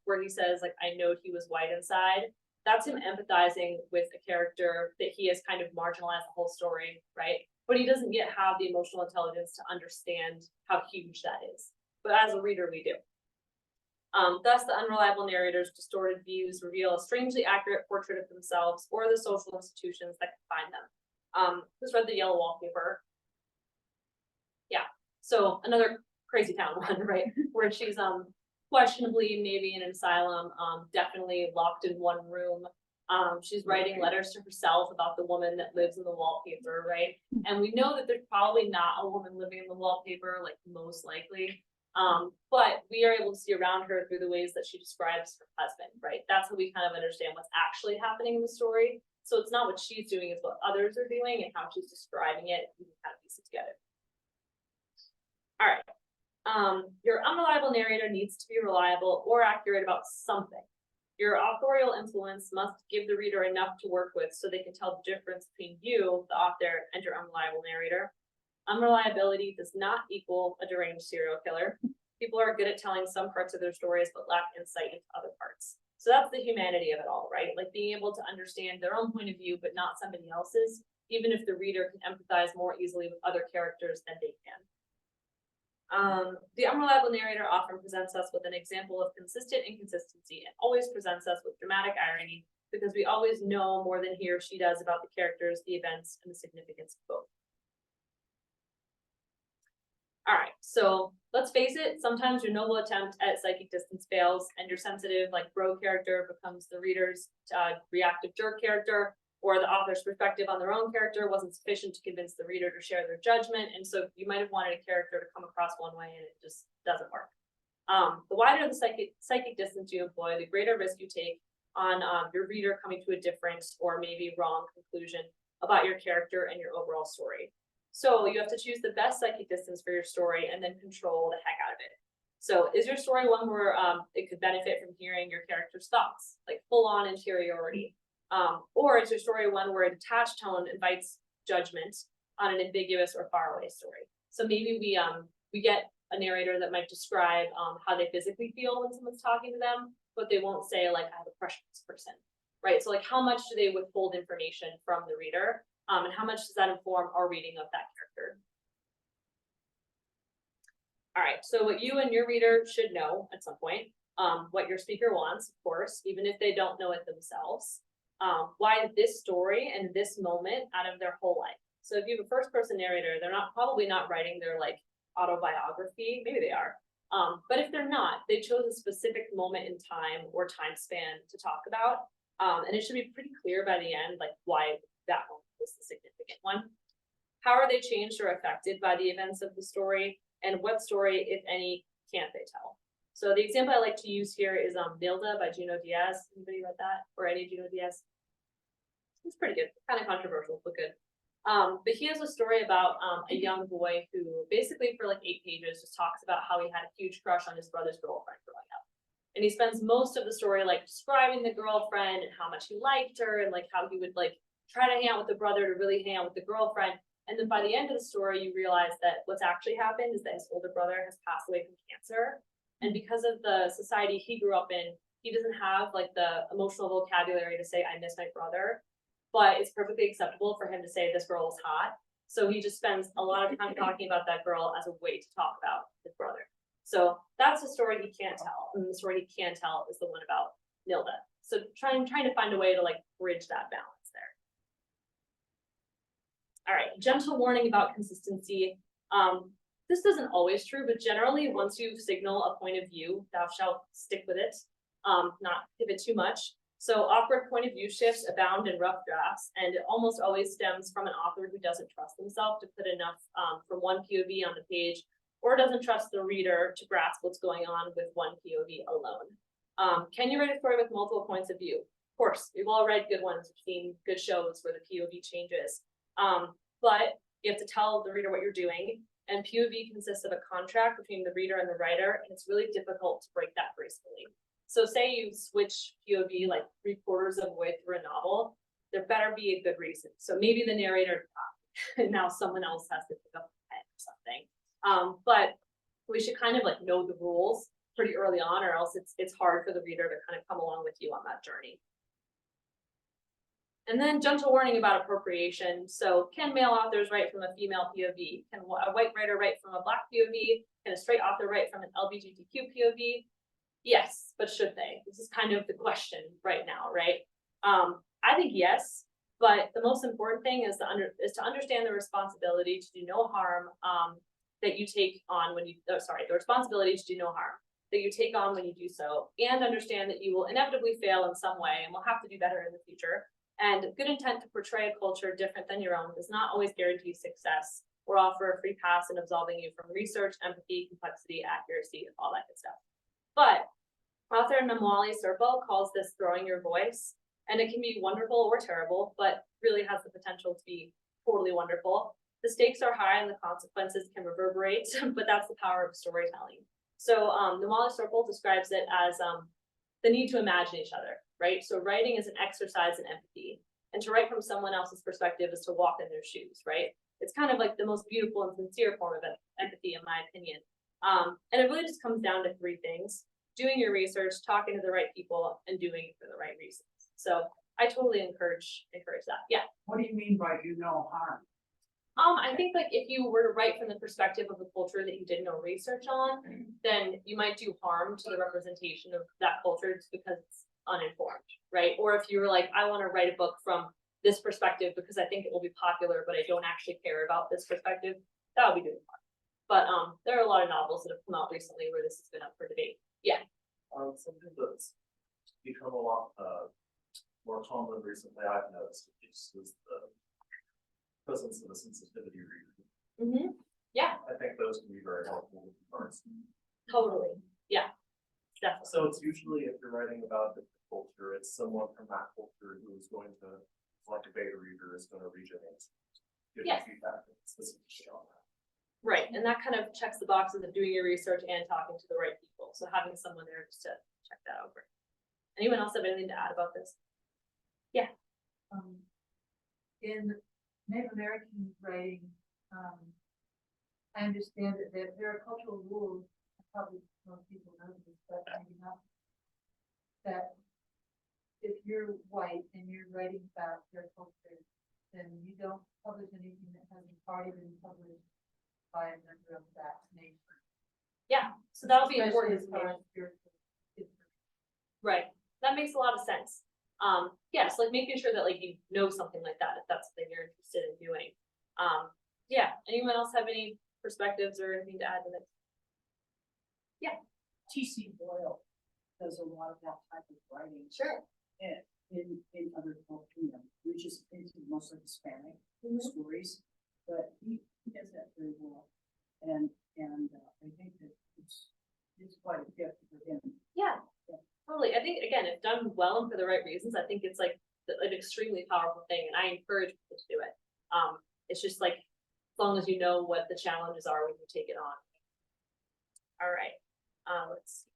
where he says, like, I know he was white inside, that's him empathizing with a character that he has kind of marginalized the whole story, right? But he doesn't yet have the emotional intelligence to understand how huge that is. But as a reader, we do. Thus, the unreliable narrator's distorted views reveal a strangely accurate portrait of themselves or the social institutions that confine them. Who's read The Yellow Wallpaper? Yeah, so another crazy town one, right? Where she's questionably maybe in an asylum, definitely locked in one room. She's writing letters to herself about the woman that lives in the wallpaper, right? And we know that there's probably not a woman living in the wallpaper, like most likely. But we are able to see around her through the ways that she describes her husband, right? That's how we kind of understand what's actually happening in the story. So it's not what she's doing, it's what others are doing and how she's describing it. We can kind of piece it together. All right. Your unreliable narrator needs to be reliable or accurate about something. Your authorial influence must give the reader enough to work with so they can tell the difference between you, the author, and your unreliable narrator. Unreliability does not equal a deranged serial killer. People are good at telling some parts of their stories but lack insight into other parts. So that's the humanity of it all, right? Like being able to understand their own point of view but not somebody else's, even if the reader can empathize more easily with other characters than they can. The unreliable narrator often presents us with an example of consistent inconsistency and always presents us with dramatic irony because we always know more than he or she does about the characters, the events, and the significance of both. All right, so let's face it, sometimes your noble attempt at psychic distance fails and your sensitive, like, bro character becomes the reader's reactive jerk character, or the author's perspective on their own character wasn't sufficient to convince the reader to share their judgment, and so you might have wanted a character to come across one way and it just doesn't work. The wider the psychic distance you employ, the greater risk you take on your reader coming to a different or maybe wrong conclusion about your character and your overall story. So you have to choose the best psychic distance for your story and then control the heck out of it. So is your story one where it could benefit from hearing your character's thoughts, like full on interiority? Or is your story one where a detached tone invites judgment on an ambiguous or faraway story? So maybe we get a narrator that might describe how they physically feel when someone's talking to them, but they won't say like, I have a crush on this person, right? So like how much do they withhold information from the reader? And how much does that inform our reading of that character? All right, so what you and your reader should know at some point, what your speaker wants, of course, even if they don't know it themselves, why this story and this moment out of their whole life. So if you have a first person narrator, they're probably not writing their like autobiography, maybe they are. But if they're not, they chose a specific moment in time or time span to talk about. And it should be pretty clear by the end, like why that moment was the significant one. How are they changed or affected by the events of the story? And what story, if any, can't they tell? So the example I like to use here is Nilda by Junot Diaz. Anybody read that? Or any Junot Diaz? It's pretty good, kind of controversial, but good. But he has a story about a young boy who basically for like 8 pages just talks about how he had a huge crush on his brother's girlfriend growing up. And he spends most of the story like describing the girlfriend and how much he liked her and like how he would like try to hang out with the brother to really hang out with the girlfriend. And then by the end of the story, you realize that what's actually happened is that his older brother has passed away from cancer. And because of the society he grew up in, he doesn't have like the emotional vocabulary to say, I miss my brother. But it's perfectly acceptable for him to say this girl is hot. So he just spends a lot of time talking about that girl as a way to talk about his brother. So that's the story he can't tell. And the story he can tell is the one about Nilda. So trying to find a way to like bridge that balance there. All right, gentle warning about consistency. This isn't always true, but generally once you signal a point of view, thou shalt stick with it, not pivot too much. So awkward point of view shifts abound in rough drafts, and it almost always stems from an author who doesn't trust himself to put enough from one POV on the page, or doesn't trust the reader to grasp what's going on with one POV alone. Can you write a story with multiple points of view? Of course, we've all read good ones, we've seen good shows where the POV changes. But you have to tell the reader what you're doing, and POV consists of a contract between the reader and the writer, and it's really difficult to break that gracefully. So say you switch POV like 3/4 of the way through a novel, there better be a good reason. So maybe the narrator and now someone else has to pick up the pen or something. But we should kind of like know the rules pretty early on, or else it's hard for the reader to kind of come along with you on that journey. And then gentle warning about appropriation. So can male authors write from a female POV? Can a white writer write from a Black POV? Can a straight author write from an LGBTQ POV? Yes, but should they? This is kind of the question right now, right? I think yes, but the most important thing is to understand the responsibility to do no harm that you take on when you, the responsibility to do no harm that you take on when you do so, and understand that you will inevitably fail in some way and will have to do better in the future. And good intent to portray a culture different than your own does not always guarantee success or offer a free pass in absolving you from research, empathy, complexity, accuracy, all that good stuff. But author Malcynsky calls this throwing your voice, and it can be wonderful or terrible, but really has the potential to be totally wonderful. The stakes are high and the consequences can reverberate, but that's the power of storytelling. So Malcynsky describes it as the need to imagine each other, right? So writing is an exercise in empathy, and to write from someone else's perspective is to walk in their shoes, right? It's kind of like the most beautiful and sincere form of empathy, in my opinion. And it really just comes down to 3 things: doing your research, talking to the right people, and doing it for the right reasons. So I totally encourage that. Yeah. What do you mean by do no harm? I think like if you were to write from the perspective of a culture that you did no research on, then you might do harm to the representation of that culture just because it's uninformed, right? Or if you were like, I want to write a book from this perspective because I think it will be popular, but I don't actually care about this perspective, that would be doing harm. But there are a lot of novels that have come out recently where this has been up for debate. Yeah. Something that's become a lot more common recently, I've noticed, is the presence of a sensitivity reader. Yeah. I think those can be very helpful with parts. Totally. Yeah. Definitely. So it's usually if you're writing about the culture, it's someone from that culture who is going to, like a beta reader, is gonna read it and give you Yes. feedback specifically on that. Right, and that kind of checks the boxes of doing your research and talking to the right people, so having someone there just to check that over. Anyone else have anything to add about this? In Native American writing, I understand that there are cultural rules, probably most people know this, but maybe not. That if you're white and you're writing about your culture, then you don't publish anything that hasn't already been published by a member of that nation. Yeah, so that'll be Especially important as far information. as spiritual history. Right, that makes a lot of sense. Yes, like making sure that like you know something like that, if that's something you're interested in doing. Yeah, anyone else have any perspectives or anything to add to this? T.C. Boyle does a lot of that type of writing. Sure. In other cultures, which is into mostly Hispanic stories, but he does that very well. And I think that it's quite a gift for him. Yeah, totally. I think, again, if done well and for the right reasons, I think it's like an extremely powerful thing, and I encourage people to do it. It's just like, as long as you know what the challenges are when you take it on. All right, let's see.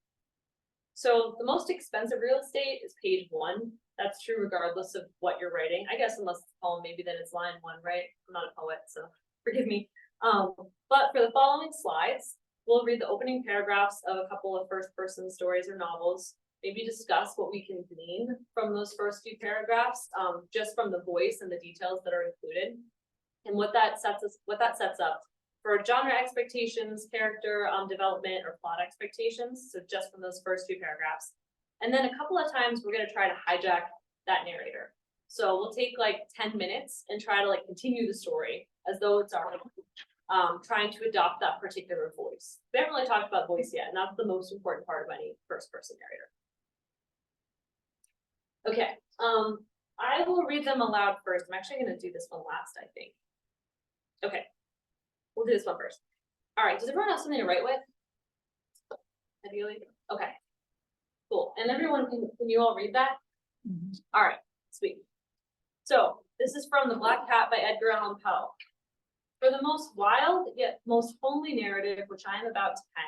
So the most expensive real estate is page 1. That's true regardless of what you're writing. I guess unless it's poem, maybe then it's line 1, right? I'm not a poet, so forgive me. But for the following slides, we'll read the opening paragraphs of a couple of first-person stories or novels, maybe discuss what we can glean from those first few paragraphs, just from the voice and the details that are included, and what that sets up for genre expectations, character development, or plot expectations. So just from those first few paragraphs. And then a couple of times we're going to try to hijack that narrator. So we'll take like 10 minutes and try to like continue the story as though it's our trying to adopt that particular voice. We haven't really talked about voice yet, and that's the most important part of any first-person narrator. Okay, I will read them aloud first. I'm actually going to do this one last, I think. Okay, we'll do this one first. All right, does everyone have something to write with? Ideally, okay, cool. And everyone, can you all read that? All right, sweet. So this is from The Black Cat by Edgar Allan Poe. For the most wild yet most homely narrative which I am about to pen,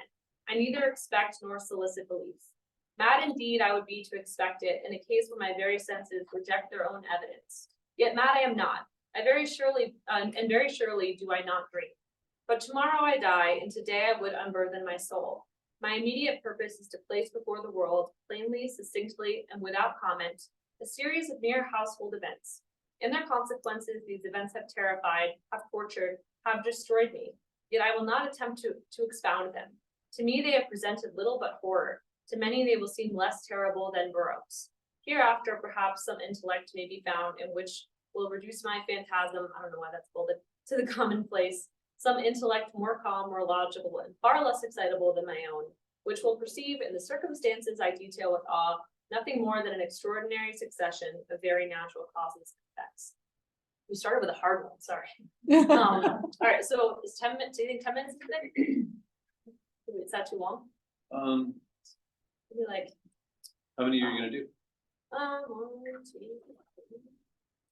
I neither expect nor solicit beliefs. Mad indeed I would be to expect it in a case where my very senses reject their own evidence. Yet mad I am not. I very surely, and very surely do I not dream. But tomorrow I die, and today I would unburthen my soul. My immediate purpose is to place before the world, plainly, succinctly, and without comment, a series of mere household events. In their consequences, these events have terrified, have tortured, have destroyed me. Yet I will not attempt to expound them. To me, they have presented little but horror. To many, they will seem less terrible than Burroughs. Hereafter, perhaps some intellect may be found in which will reduce my phantasm, I don't know why that's bolded, to the commonplace. Some intellect more calm, more logical, and far less excitable than my own, which will perceive in the circumstances I detail with awe nothing more than an extraordinary succession of very natural causes and effects. We started with a hard one, sorry. All right, so is 10 minutes, do you think 10 minutes is good? Is that too long? Maybe like, How many are you gonna do? 1, 2,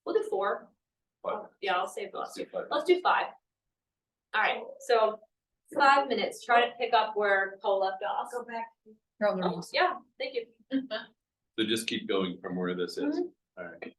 we'll do 4. Five. Yeah, I'll save the Let's last do 2. five. Let's do 5. All right, so 5 minutes, try to pick up where Cole left off. Go back. Oh, yeah, thank you. So just keep going from where this is. Mhm. All right.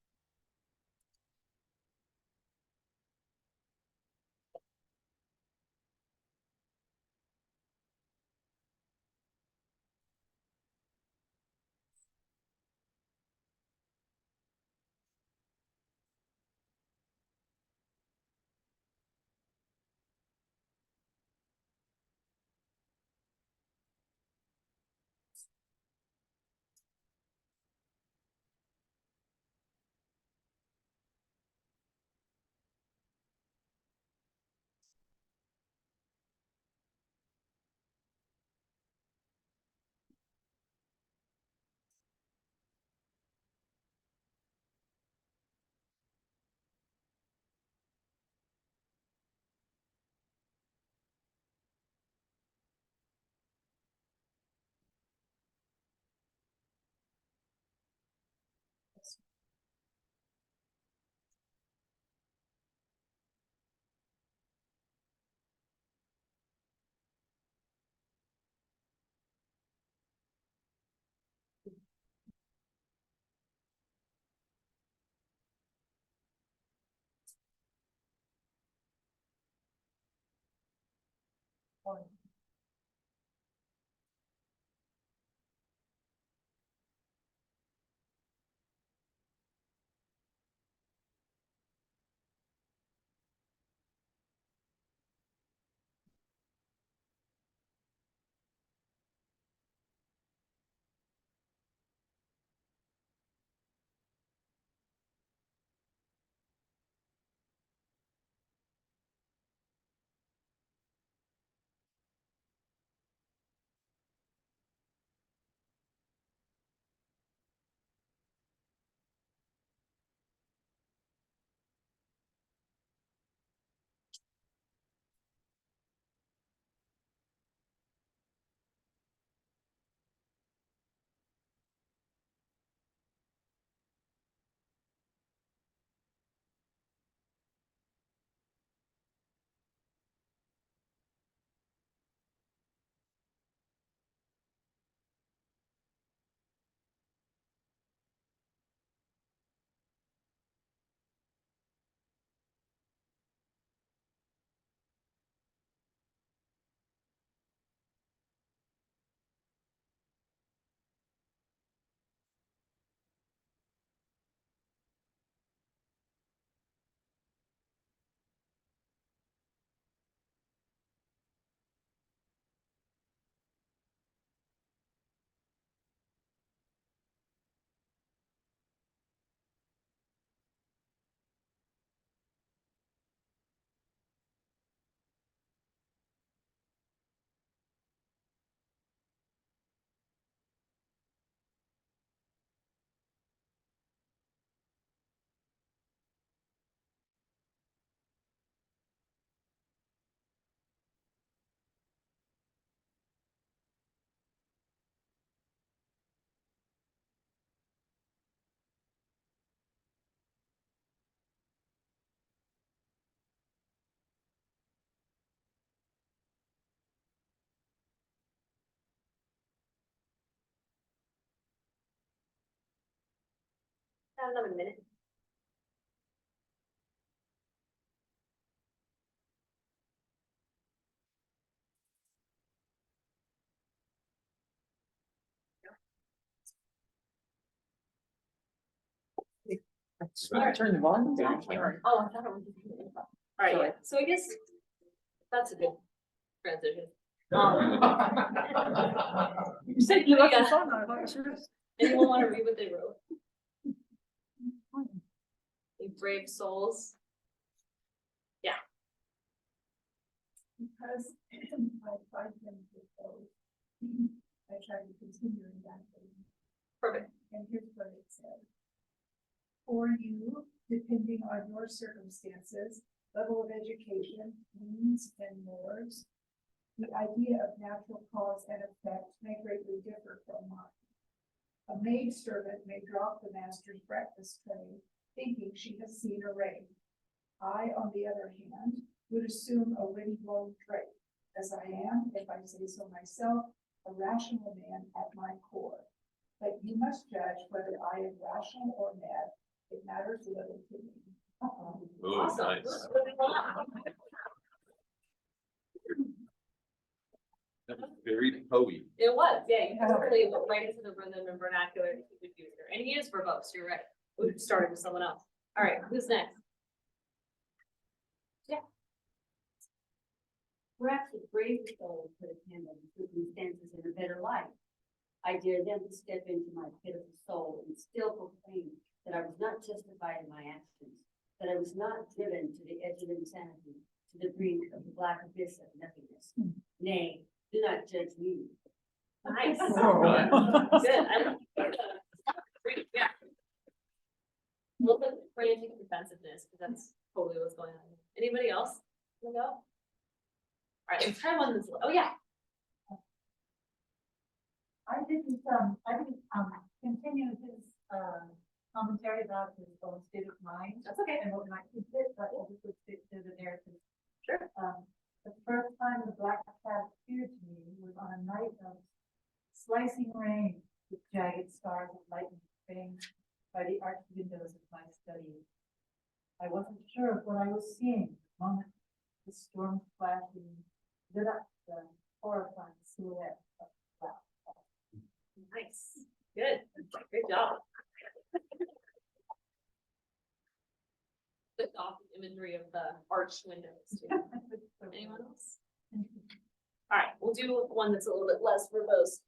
Got another minute. Turn the volume down. Oh, I thought it was. All right, yeah. So I guess that's a good transition. You said you left Yeah. your phone on, I thought it was yours. Anyone want to read what they wrote? They brave souls. Because I find them to those, I try to continue in that way. Perfect. And here's what it said. For you, depending on your circumstances, level of education, means and mores, the idea of natural cause and effect may greatly differ from mine. A maid servant may drop the master's breakfast tray, thinking she has seen a ray. I, on the other hand, would assume a wind-blown trait, as I am, if I say so myself, a rational man at my core. But you must judge whether I am rational or mad. It matters little to me. Oh, Awesome. nice. That was very poey. It was, yeah, you can really look right into the rhythm and vernacular that he would use there. And he is verbose, you're right. We started with someone else. All right, who's next? Perhaps the brave soul could have handled the circumstances in a better light. I dare them to step into my pitiful soul and still proclaim that I was not justified in my actions, that I was not driven to the edge of insanity, to the brink of the black abyss of nothingness. Nay, do not judge me. Nice. Nice. Good. I like that. Yeah. A little bit frantic defensiveness, because that's totally what's going on. Anybody else? Wanna go? All right, let's try one that's, oh yeah. I didn't continue his, commentary about his own state of mind. That's okay. And what might be fit, but I just would stick to the narrative. Sure. The first time the black cat appeared to me was on a night of slicing rain with jagged stars of lightning framed by the arched windows of my study. I wasn't sure of what I was seeing. The moment the storm flashing lit up horrifying silhouette. Nice, good, great job. With awesome imagery of the arched windows too. Anyone else? All right, we'll do one that's a little bit less verbose.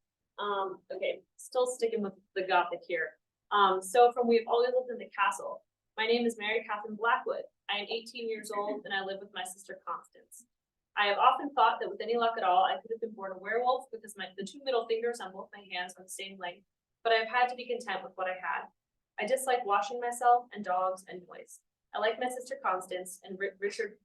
Okay, still sticking with the Gothic here. So from We've Always Lived in the Castle. My name is Mary Catherine Blackwood. I am 18 years old and I live with my sister Constance. I have often thought that with any luck at all, I could have been born a werewolf because the two middle fingers on both my hands are the same length, but I've had to be content with what I had. I dislike washing myself and dogs and noise. I like my sister Constance and Richard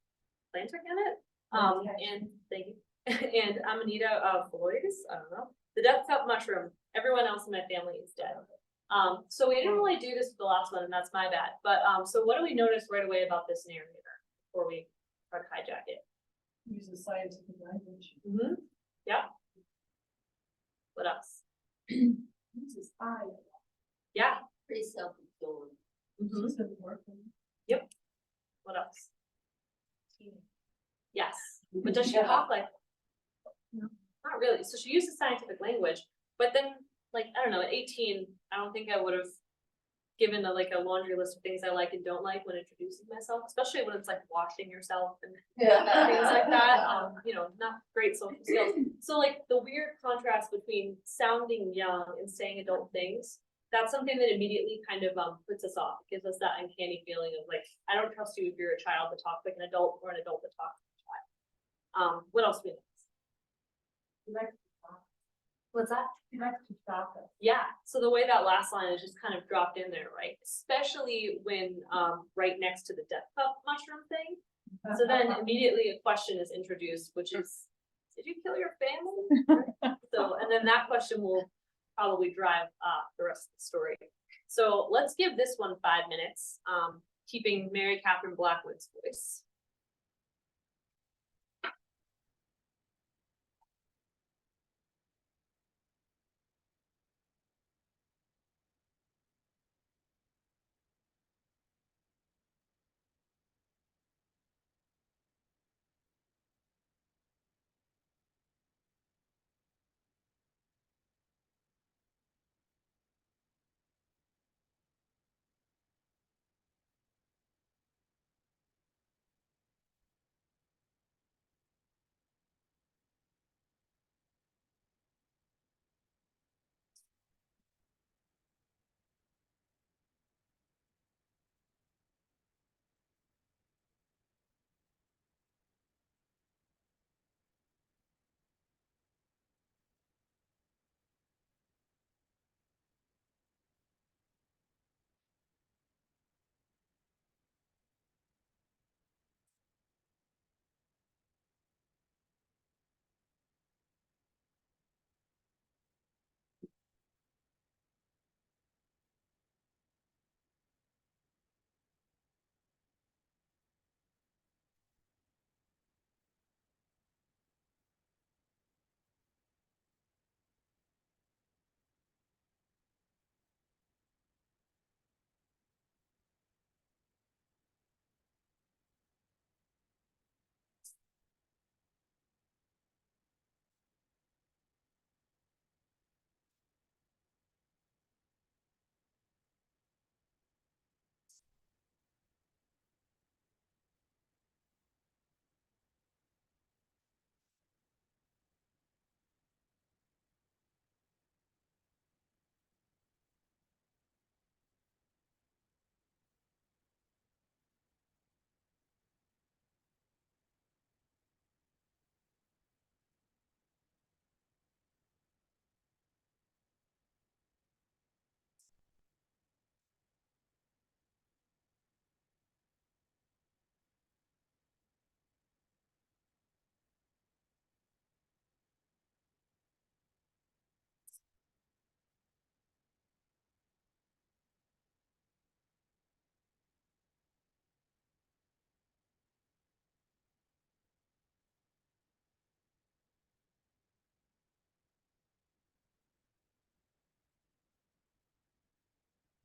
Plantagenet, and thank you, and Amanita Flores, I don't know, the death cup mushroom. Everyone else in my family is dead. So we didn't really do this with the last one, and that's my bad. But so what do we notice right away about this narrator before we try to hijack it? Uses scientific language. Mm-hmm. Yeah. What else? Uses I. Yeah. Pretty self-absorbed. Mm-hmm. She's been working. What else? Yes, but does she talk like? No, not really. So she uses scientific language, but then, like, I don't know, at 18, I don't think I would have given like a laundry list of things I like and don't like when introducing myself, especially when it's like washing yourself and things like that. You know, not great social skills. So like the weird contrast between sounding young and saying adult things, that's something that immediately kind of puts us off. It gives us that uncanny feeling of like, I don't trust you if you're a child to talk like an adult or an adult to talk like a child. What else do we know? He likes to talk. What's that? He likes to talk. Yeah, so the way that last line is just kind of dropped in there, right? Especially when right next to the death cup mushroom thing. So then immediately a question is introduced, which is, did you kill your family? So, and then that question will probably drive the rest of the story. So let's give this one 5 minutes, keeping Mary Catherine Blackwood's voice.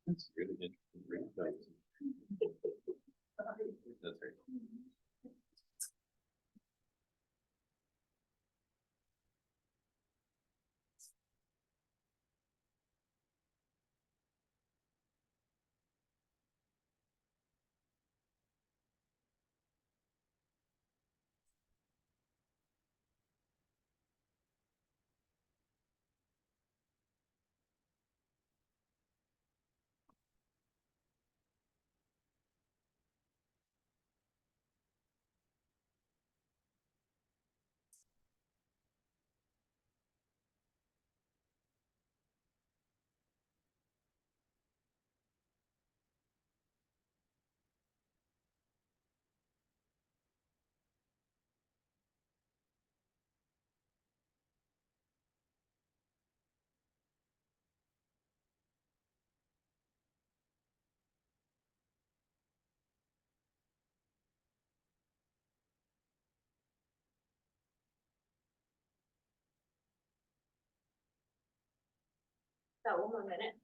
That's really interesting. Great notes. That's right. Got one more minute.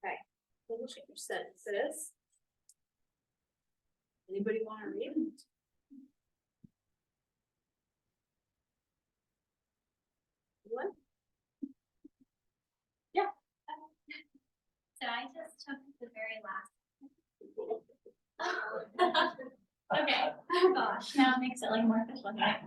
Okay, finish your sentences. Anybody want to read? Anyone? Yeah. So I just took the very last. Okay, oh gosh, now it makes it like more official here.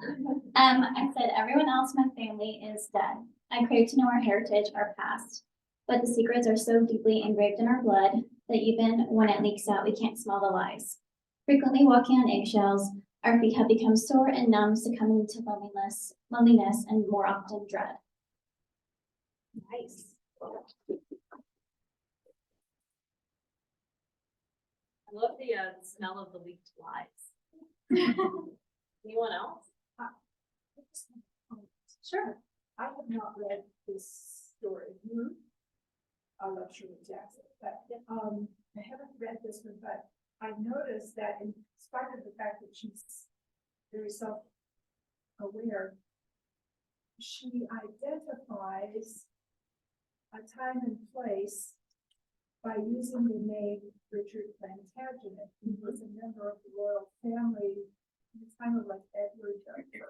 I said, everyone else in my family is dead. I crave to know our heritage, our past. But the secrets are so deeply engraved in our blood that even when it leaks out, we can't smell the lies. Frequently walking on eggshells, our feet have become sore and numb, succumbing to loneliness, and more often dread. Nice. I love the smell of the leaked lies. Anyone else? Sure. I have not read this story. I'm not sure exactly, but, I haven't read this one, but I noticed that in spite of the fact that she's very self-aware, she identifies a time and place by using the name Richard Plantagenet. He was a member of the royal family in the time of like Edward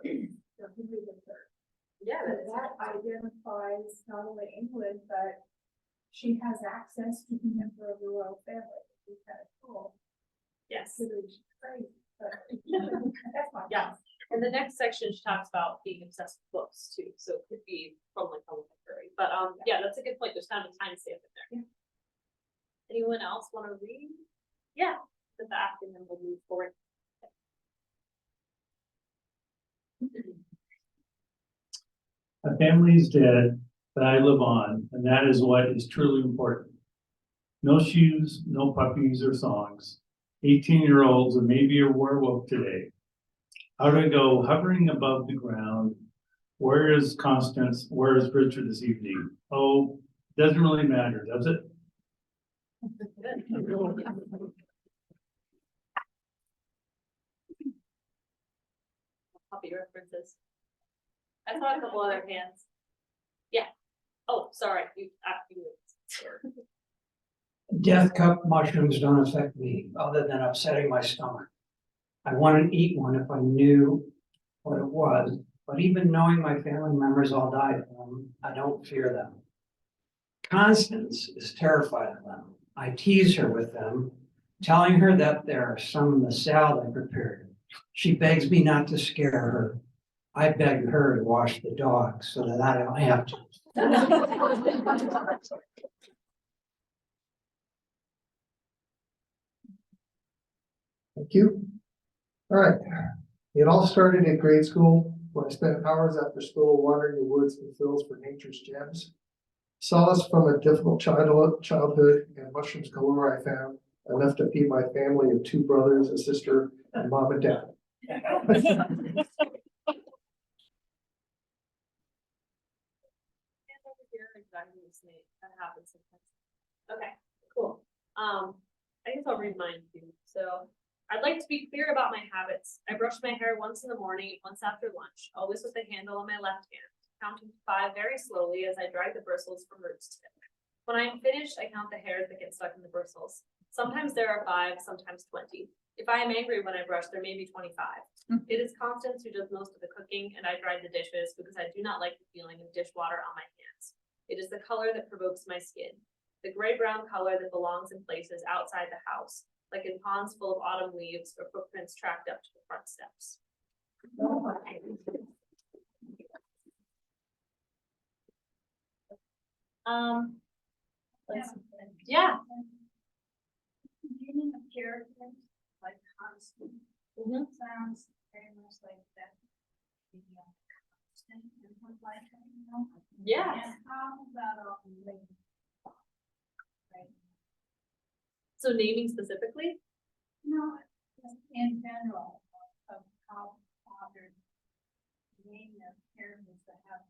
III, or Henry III. Yeah. So that identifies not only England, but she has access to be a member of the royal family. It's kind of cool. Yes. Considering she's crazy, but that's my. Yeah. And the next section, she talks about being obsessed with books too, so it could be from like a library, but yeah, that's a good point, there's kind of a time stamp in there. Yeah. Anyone else want to read? Yeah, the back, and then we'll move forward. A family is dead, but I live on, and that is what is truly important. No shoes, no puppies or songs. 18-year-olds and maybe a werewolf today. Out I go, hovering above the ground. Where is Constance? Where is Richard this evening? Oh, doesn't really matter, does it? Copy references. I saw a couple other hands. Yeah. Oh, sorry, you. Death cup mushrooms don't affect me other than upsetting my stomach. I wouldn't eat one if I knew what it was, but even knowing my family members all died from them, I don't fear them. Constance is terrified of them. I tease her with them, telling her that there are some in the salad I prepared. She begs me not to scare her. I beg her to wash the dog so that I don't have to. Thank you. All right. It all started in grade school when I spent hours after school wandering the woods and fields for nature's gems. Solace from a difficult childhood and mushrooms galore I found. Enough to feed my family of 2 brothers, a sister, and mom and dad. That happens sometimes. Okay, cool. I guess I'll read mine too. So I'd like to be clear about my habits. I brush my hair once in the morning, once after lunch, always with the handle on my left hand, counting to 5 very slowly as I drag the bristles from roots to tip. When I am finished, I count the hairs that get stuck in the bristles. Sometimes there are 5, sometimes 20. If I am angry when I brush, there may be 25. It is Constance who does most of the cooking, and I dry the dishes because I do not like the feeling of dishwater on my hands. It is the color that provokes my skin. the gray-brown color that belongs in places outside the house, like in ponds full of autumn leaves or footprints tracked up to the front steps. Yeah. Naming of characters, like constant, sounds very much like that. Constant and what like, you know? Yeah. And how about all the way? Right, So naming specifically? no, just in general, of how authors name their characters that have.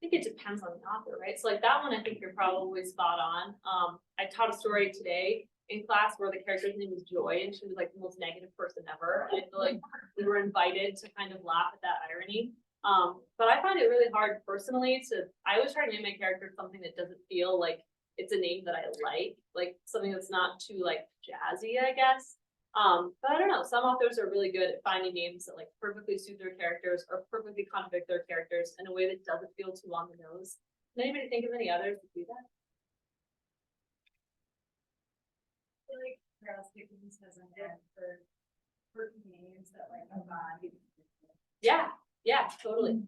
I think it depends on the author, right? So like that one, I think you're probably spot on. I taught a story today in class where the character's name was Joy, and she was like the most negative person ever. And I feel like we were invited to kind of laugh at that irony. But I find it really hard personally I always try to name my character something that doesn't feel like it's a name that I like something that's not too like jazzy, I guess. But I don't know, some authors are really good at finding names that like perfectly suit their characters or perfectly contradict their characters in a way that doesn't feel too on the nose. Can anybody think of any others that do that? I feel like Charles Dickens has a head for names that like embody. Yeah, totally.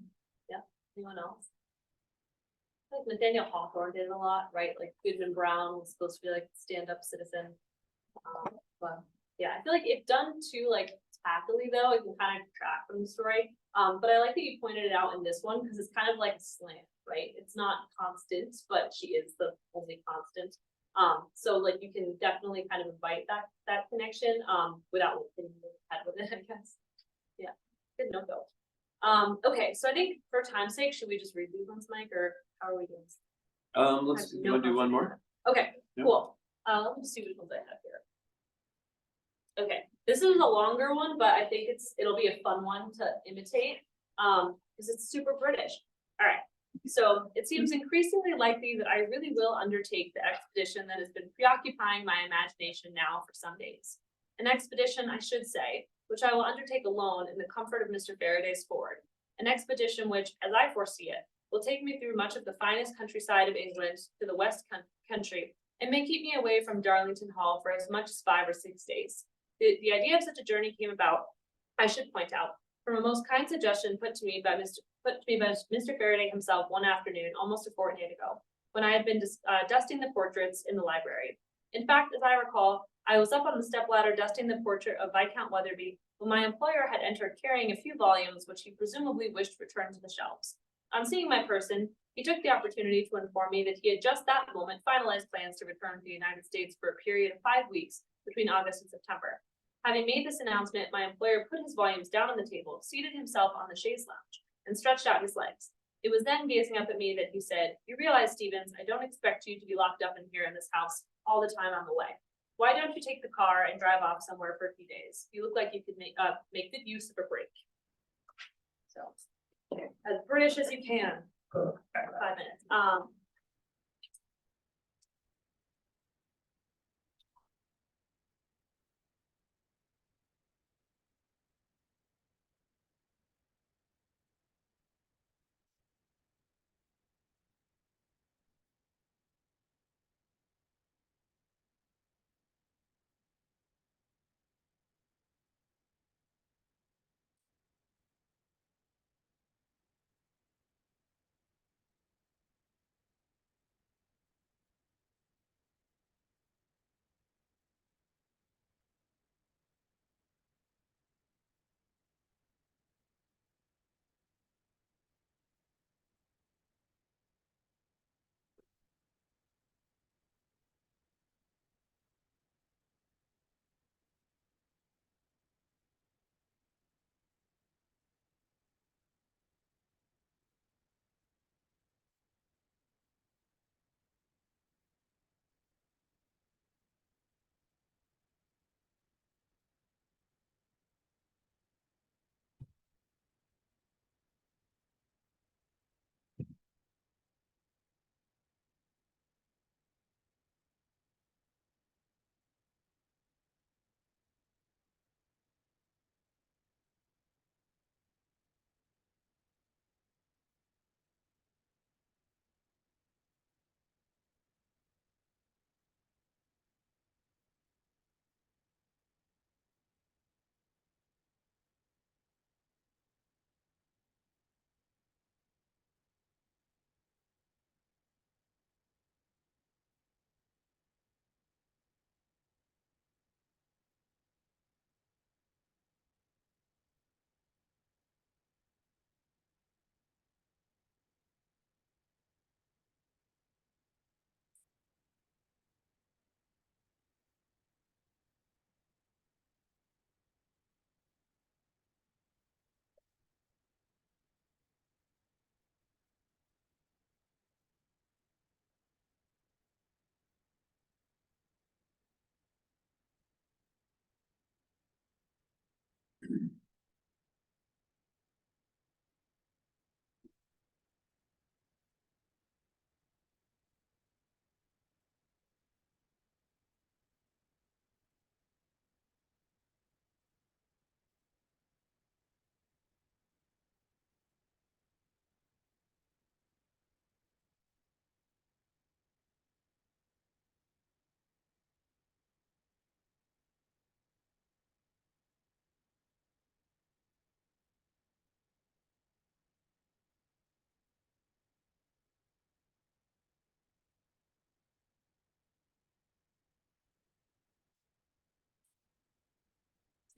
Yeah, anyone else? Like Nathaniel Hawthorne did it a lot, right? Like Goodman Brown was supposed to be like stand-up citizen. But yeah, I feel like if done too like tackily though, it can kind of detract from the story. But I like that you pointed it out in this one because it's kind of like a slant, right? It's not constant, but she is the only constant. So like you can definitely kind of invite that connection without hitting your head with it, I guess. Yeah, good note though. Okay, so I think for time's sake, should we just read these ones, Mike, or how are we doing? Let's you wanna do one more? Okay, Yeah. cool. Let me see what ones I have here. Okay, this is a longer one, but I think it'll be a fun one to imitate, because it's super British. All right, so it seems increasingly likely that I really will undertake the expedition that has been preoccupying my imagination now for some days. An expedition, I should say, which I will undertake alone in the comfort of Mr. Faraday's Ford. An expedition which, as I foresee it, will take me through much of the finest countryside of England to the West Country, and may keep me away from Darlington Hall for as much as 5 or 6 days. The idea of such a journey came about, I should point out, from a most kind suggestion put to me by Mr. Faraday himself one afternoon, almost a fortnight ago, when I had been dusting the portraits in the library. In fact, as I recall, I was up on the stepladder dusting the portrait of Viscount Weatherby when my employer had entered carrying a few volumes which he presumably wished returned to the shelves. On seeing my person, he took the opportunity to inform me that he had just that moment finalized plans to return to the United States for a period of 5 weeks between August and September. Having made this announcement, my employer put his volumes down on the table, seated himself on the chaise lounge, and stretched out his legs. It was then, gazing up at me, that he said, "You realize, Stevens, I don't expect you to be locked up in here in this house all the time on the way. Why don't you take the car and drive off somewhere for a few days? You look like you could make good use of a break." So, as British as you can. 5 minutes.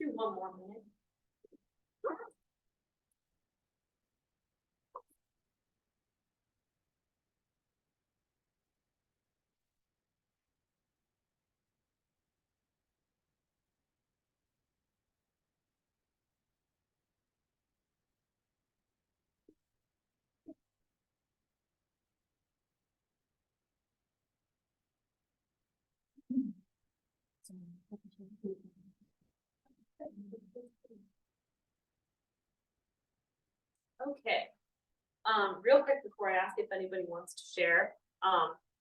do one more minute. Okay. Real quick before I ask if anybody wants to share,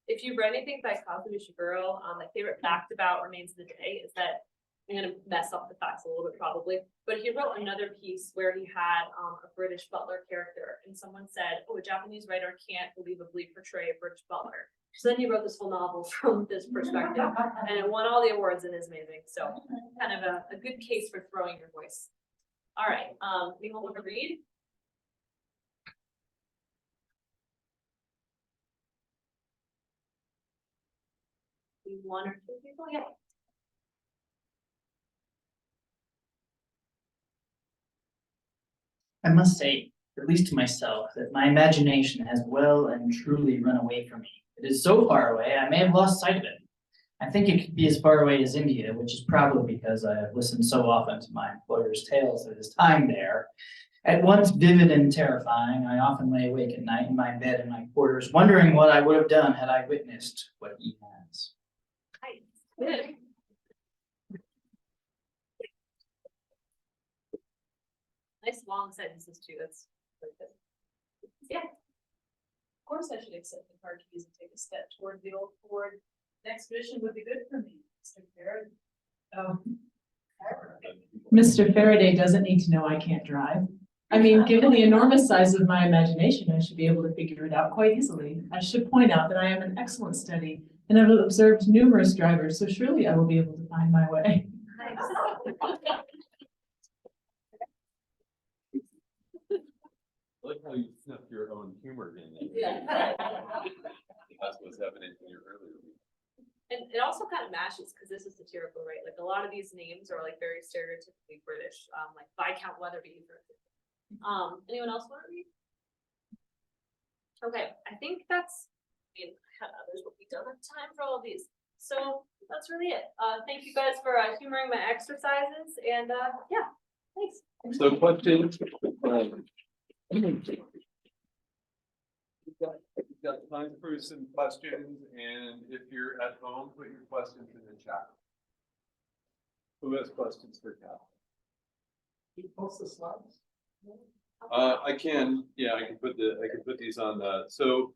if you read anything by Kazuo Ishiguro, my favorite fact about Remains of the Day is that I'm gonna mess up the facts a little bit probably, but he wrote another piece where he had a British butler character, and someone said, "Oh, a Japanese writer can't believably portray a British butler." So then he wrote this whole novel from this perspective, and it won all the awards and is amazing. So kind of a good case for throwing your voice. All right, anyone want to read? One or two people, yeah. I must say, at least to myself, that my imagination has well and truly run away from me. It is so far away, I may have lost sight of it. I think it could be as far away as India, which is probably because I have listened so often to my employer's tales of his time there. At once vivid and terrifying, I often lay awake at night in my bed in my quarters, wondering what I would have done had I witnessed what he has. Nice long sentences too, that's very good. Yeah. Of course I should accept the car keys and take a step toward the old Ford. The expedition would be good for me, Mr. Faraday. Mr. Faraday doesn't need to know I can't drive. I mean, given the enormous size of my imagination, I should be able to figure it out quite easily. I should point out that I am an excellent study and I've observed numerous drivers, so surely I will be able to find my way. Nice. I like how you snuck your own humor in there. Yeah. That's what's happening in your earlier week. And it also kind of matches because this is satirical, right? Like a lot of these names are like very stereotypically British, like Viscount Weatherby, for example. Anyone else want to read? Okay, I think that's, I mean, others will be done in time for all of these. So that's really it. Thank you guys for humoring my exercises, and yeah, thanks. So questions? We've got time for some questions, and if you're at home, put your questions in the chat. Who has questions for Cal? Can you post the slides? I can, yeah, I can put these on so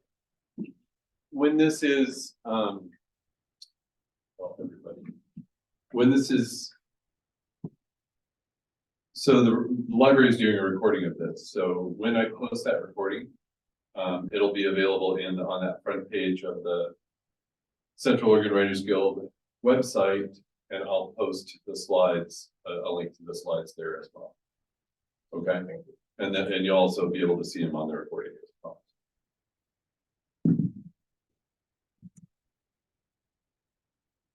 when this is, well, everybody, when this is, so the library is doing a recording of this. So when I post that recording, it'll be available on that front page of the Central Oregon Writers Guild website, and I'll post the slides, a link to the slides there as well. Okay, and you'll also be able to see them on the recording as well.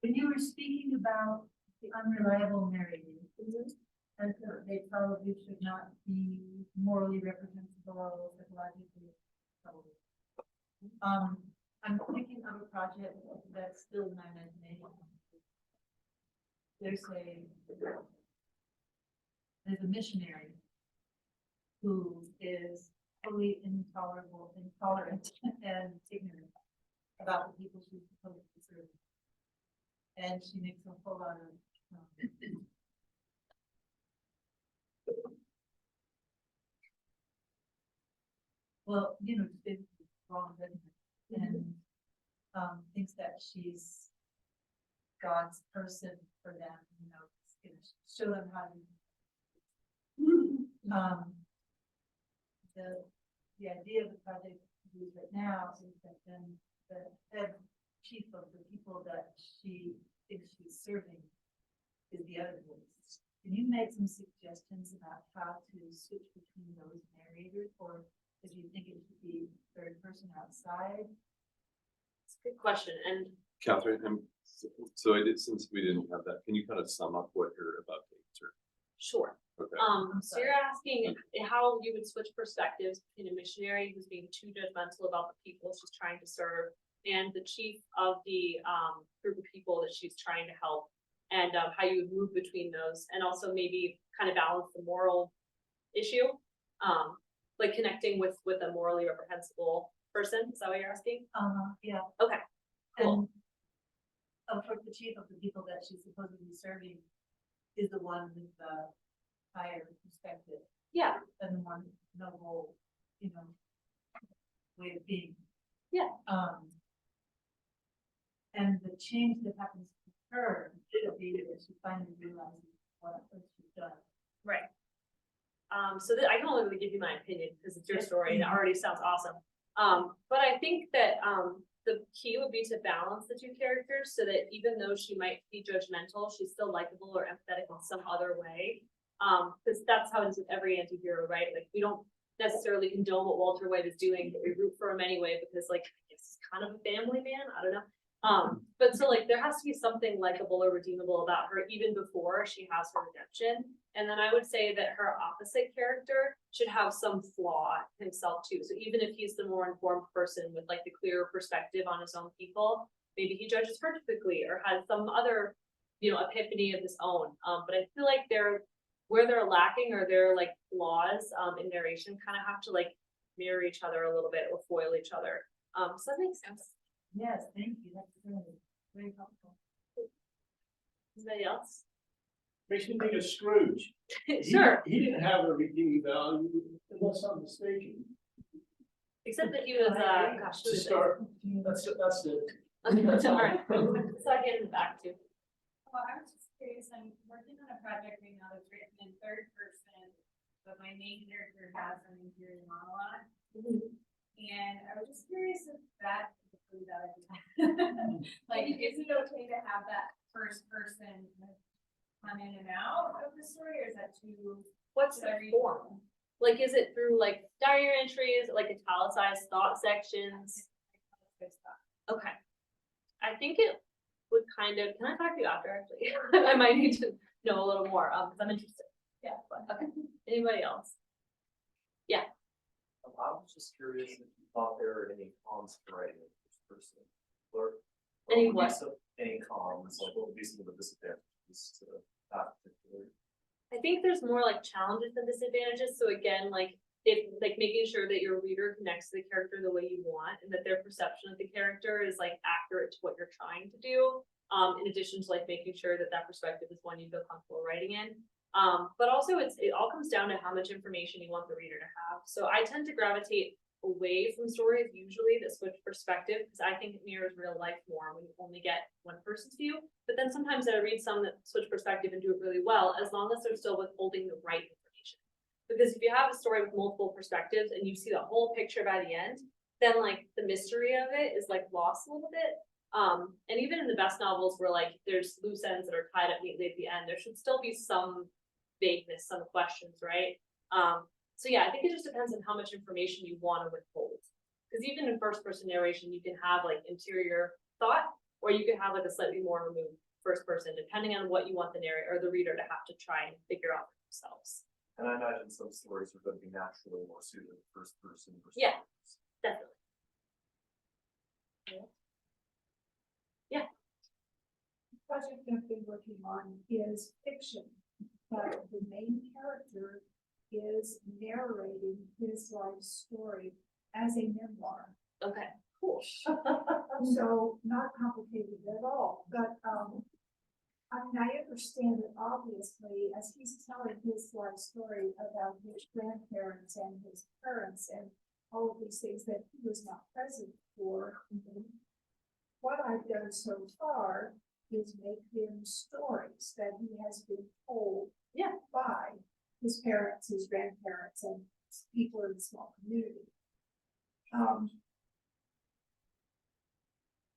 When you were speaking about the unreliable narrative, and so they probably should not be morally reprehensible or psychologically probable. I'm thinking of a project that's still in my imagination. There's a missionary who is totally intolerant and ignorant about the people she's supposed to serve. And she makes a whole lot of well, you know, it's wrong, and thinks that she's God's person for them, you know, it's gonna show them how to. The idea of the project right now is that then the head chief of the people that she thinks she's serving is the other voice. Can you make some suggestions about how to switch between those narrators, or if you think it should be third person outside? It's a good question. And Catherine, so since we didn't have that, can you kind of sum up what you're about to answer? Sure. Okay. So you're asking how you would switch perspectives between a missionary who's being too judgmental about the people she's trying to serve and the chief of the group of people that she's trying to help, and how you would move between those, and also maybe kind of balance the moral issue, like connecting with a morally reprehensible person. Is that what you're asking? Yeah. Okay. Cool. And of course, the chief of the people that she's supposedly serving is the one with the higher perspective Yeah. and the more noble, way of being. Yeah. And the change that happens to her should be that she finally realizes what she's done. Right. So that I can only really give you my opinion because it's your story and it already sounds awesome. But I think that the key would be to balance the two characters so that even though she might be judgmental, she's still likable or empathetic in some other way. Because that's how it is with every anti-hero, right? Like we don't necessarily condone what Walter White is doing, but we root for him anyway because like he's kind of a family man. I don't know. But so like there has to be something likable or redeemable about her even before she has her redemption. And then I would say that her opposite character should have some flaw himself too. So even if he's the more informed person with like the clearer perspective on his own people, maybe he judges her quickly or has some other, epiphany of his own. But I feel like where they're lacking or their like flaws in narration kind of have to like mirror each other a little bit or foil each other. So that makes sense. Yes, thank you. That's really very helpful. Anybody else? Makes me think of Scrooge. Sure. He didn't have a redeeming value unless I'm mistaken. Except that he was, gosh, who To is it? start, that's it. All right. So I get in the back too. Well, I was just curious, I'm working on a project right now that's written in third person, but my main character has an interior monologue. And I was just curious if that is a pretty bad idea. Like, is it okay to have that first person come in and out of the story, or is that too? What's the form? Like, is it through like diary entries, like italicized thought sections? Okay. I think it would kind of, can I talk to you after actually? I might need to know a little more, because I'm interested. Yeah, but okay. Anybody else? Yeah. I was just curious if you thought there were any cons to writing a first person. Or Any would be what? Any cons, like what would be some of the disadvantages to that particular? I think there's more like challenges than disadvantages. So again, like if like making sure that your reader connects to the character the way you want and that their perception of the character is like accurate to what you're trying to do. In addition to like making sure that that perspective is one you feel comfortable writing in. But also it all comes down to how much information you want the reader to have. So I tend to gravitate away from stories usually that switch perspective because I think it mirrors real life more when you only get one person's view. But then sometimes I read some that switch perspective and do it really well as long as they're still withholding the right information. Because if you have a story with multiple perspectives and you see the whole picture by the end, then like the mystery of it is like lost a little bit. And even in the best novels where like there's loose ends that are tied up neatly at the end, there should still be some vagueness, some questions, right? So yeah, I think it just depends on how much information you want to withhold. Because even in first person narration, you can have like interior thought, or you can have like a slightly more removed first person, depending on what you want the narrator or the reader to have to try and figure out for themselves. And I imagine some stories are going to be naturally more suited to first person. Yeah, definitely. Yeah. The project I've been working on is fiction, but the main character is narrating his life story as a memoir. Okay, cool. So not complicated at all, but I mean, I understand that obviously as he's telling his life story about his grandparents and his parents and all of these things that he was not present for. What I've done so far is make them stories that he has been told by his parents, his grandparents, and people in the small community.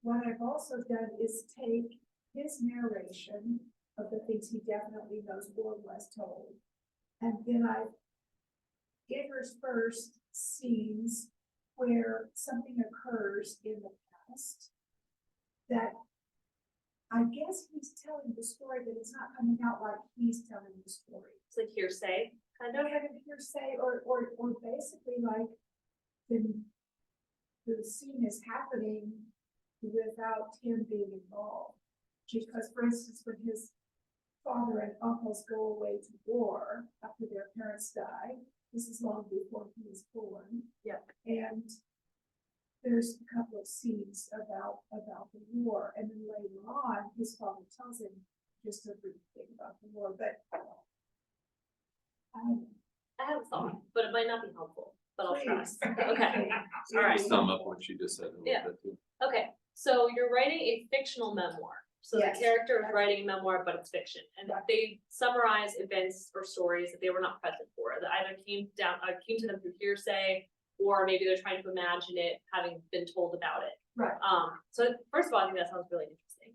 What I've also done is take his narration of the things he definitely knows or was told, and then I've interspersed scenes where something occurs in the past that I guess he's telling the story, but it's not coming out like he's telling the story. It's like hearsay, kind Kind of. of hearsay, or basically like the scene is happening without him being involved. Because, for instance, when his father and uncles go away to war after their parents die, this is long before he was born. Yeah. And there's a couple of scenes about the war, and then later on, his father tells him just a brief thing about the war, but I have a thought, but it might not be helpful, but I'll try. please. Okay, all right. Sum up what you just said a little Yeah. bit too. Okay, so you're writing a fictional memoir. So Yes. the character is writing a memoir, but it's fiction, and they summarize events or stories that they were not present for, that either came to them through hearsay, or maybe they're trying to imagine it, having been told about it. Right. So first of all, I think that sounds really interesting.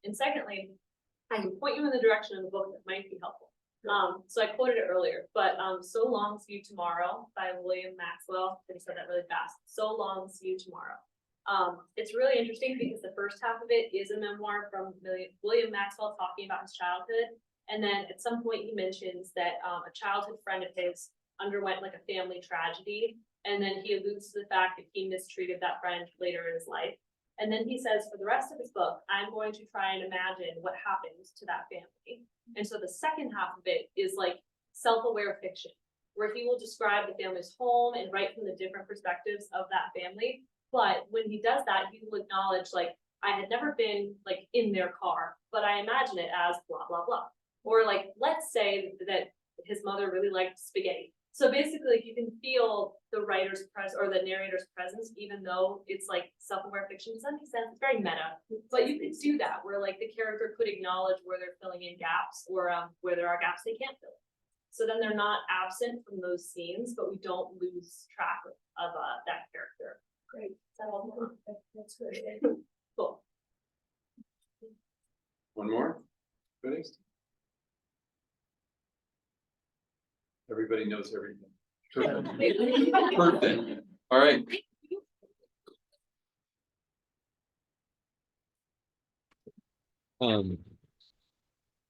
And secondly, I can point you in the direction of the book that might be helpful. So I quoted it earlier, but So Long, See You Tomorrow by William Maxwell. I said that really fast. So Long, See You Tomorrow. It's really interesting because the first half of it is a memoir from William Maxwell talking about his childhood. And then at some point he mentions that a childhood friend of his underwent like a family tragedy. And then he alludes to the fact that he mistreated that friend later in his life. And then he says, for the rest of his book, I'm going to try and imagine what happened to that family. And so the second half of it is like self-aware fiction, where he will describe the family's home and write from the different perspectives of that family. But when he does that, he will acknowledge, like, I had never been like in their car, but I imagine it as blah, blah, blah. Or like, let's say that his mother really liked spaghetti. So basically, you can feel the writer's or the narrator's presence, even though it's like self-aware fiction. Does that make sense? It's very meta, but you could do that where like the character could acknowledge where they're filling in gaps, or where there are gaps they can't fill. So then they're not absent from those scenes, but we don't lose track of that character. Great. Is that all? That's good. Cool. One more? Finished? Everybody knows everything. Perfect. Perfect. All right.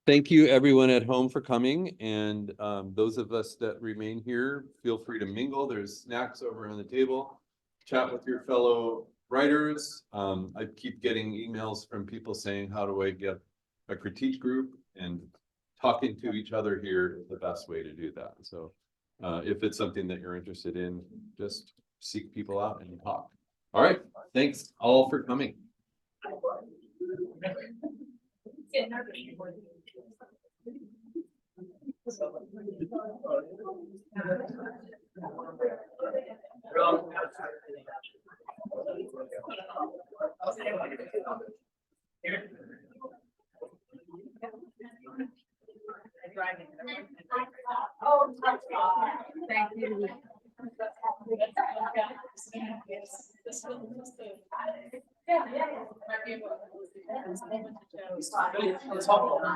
Thank you everyone at home for coming, and those of us that remain here, feel free to mingle. There's snacks over on the table. Chat with your fellow writers. I keep getting emails from people saying, how do I get a critique group? And talking to each other here is the best way to do that. So if it's something that you're interested in, just seek people out and talk. All right, thanks all for coming. Oh, thank you.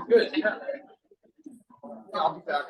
Good. I'll be back.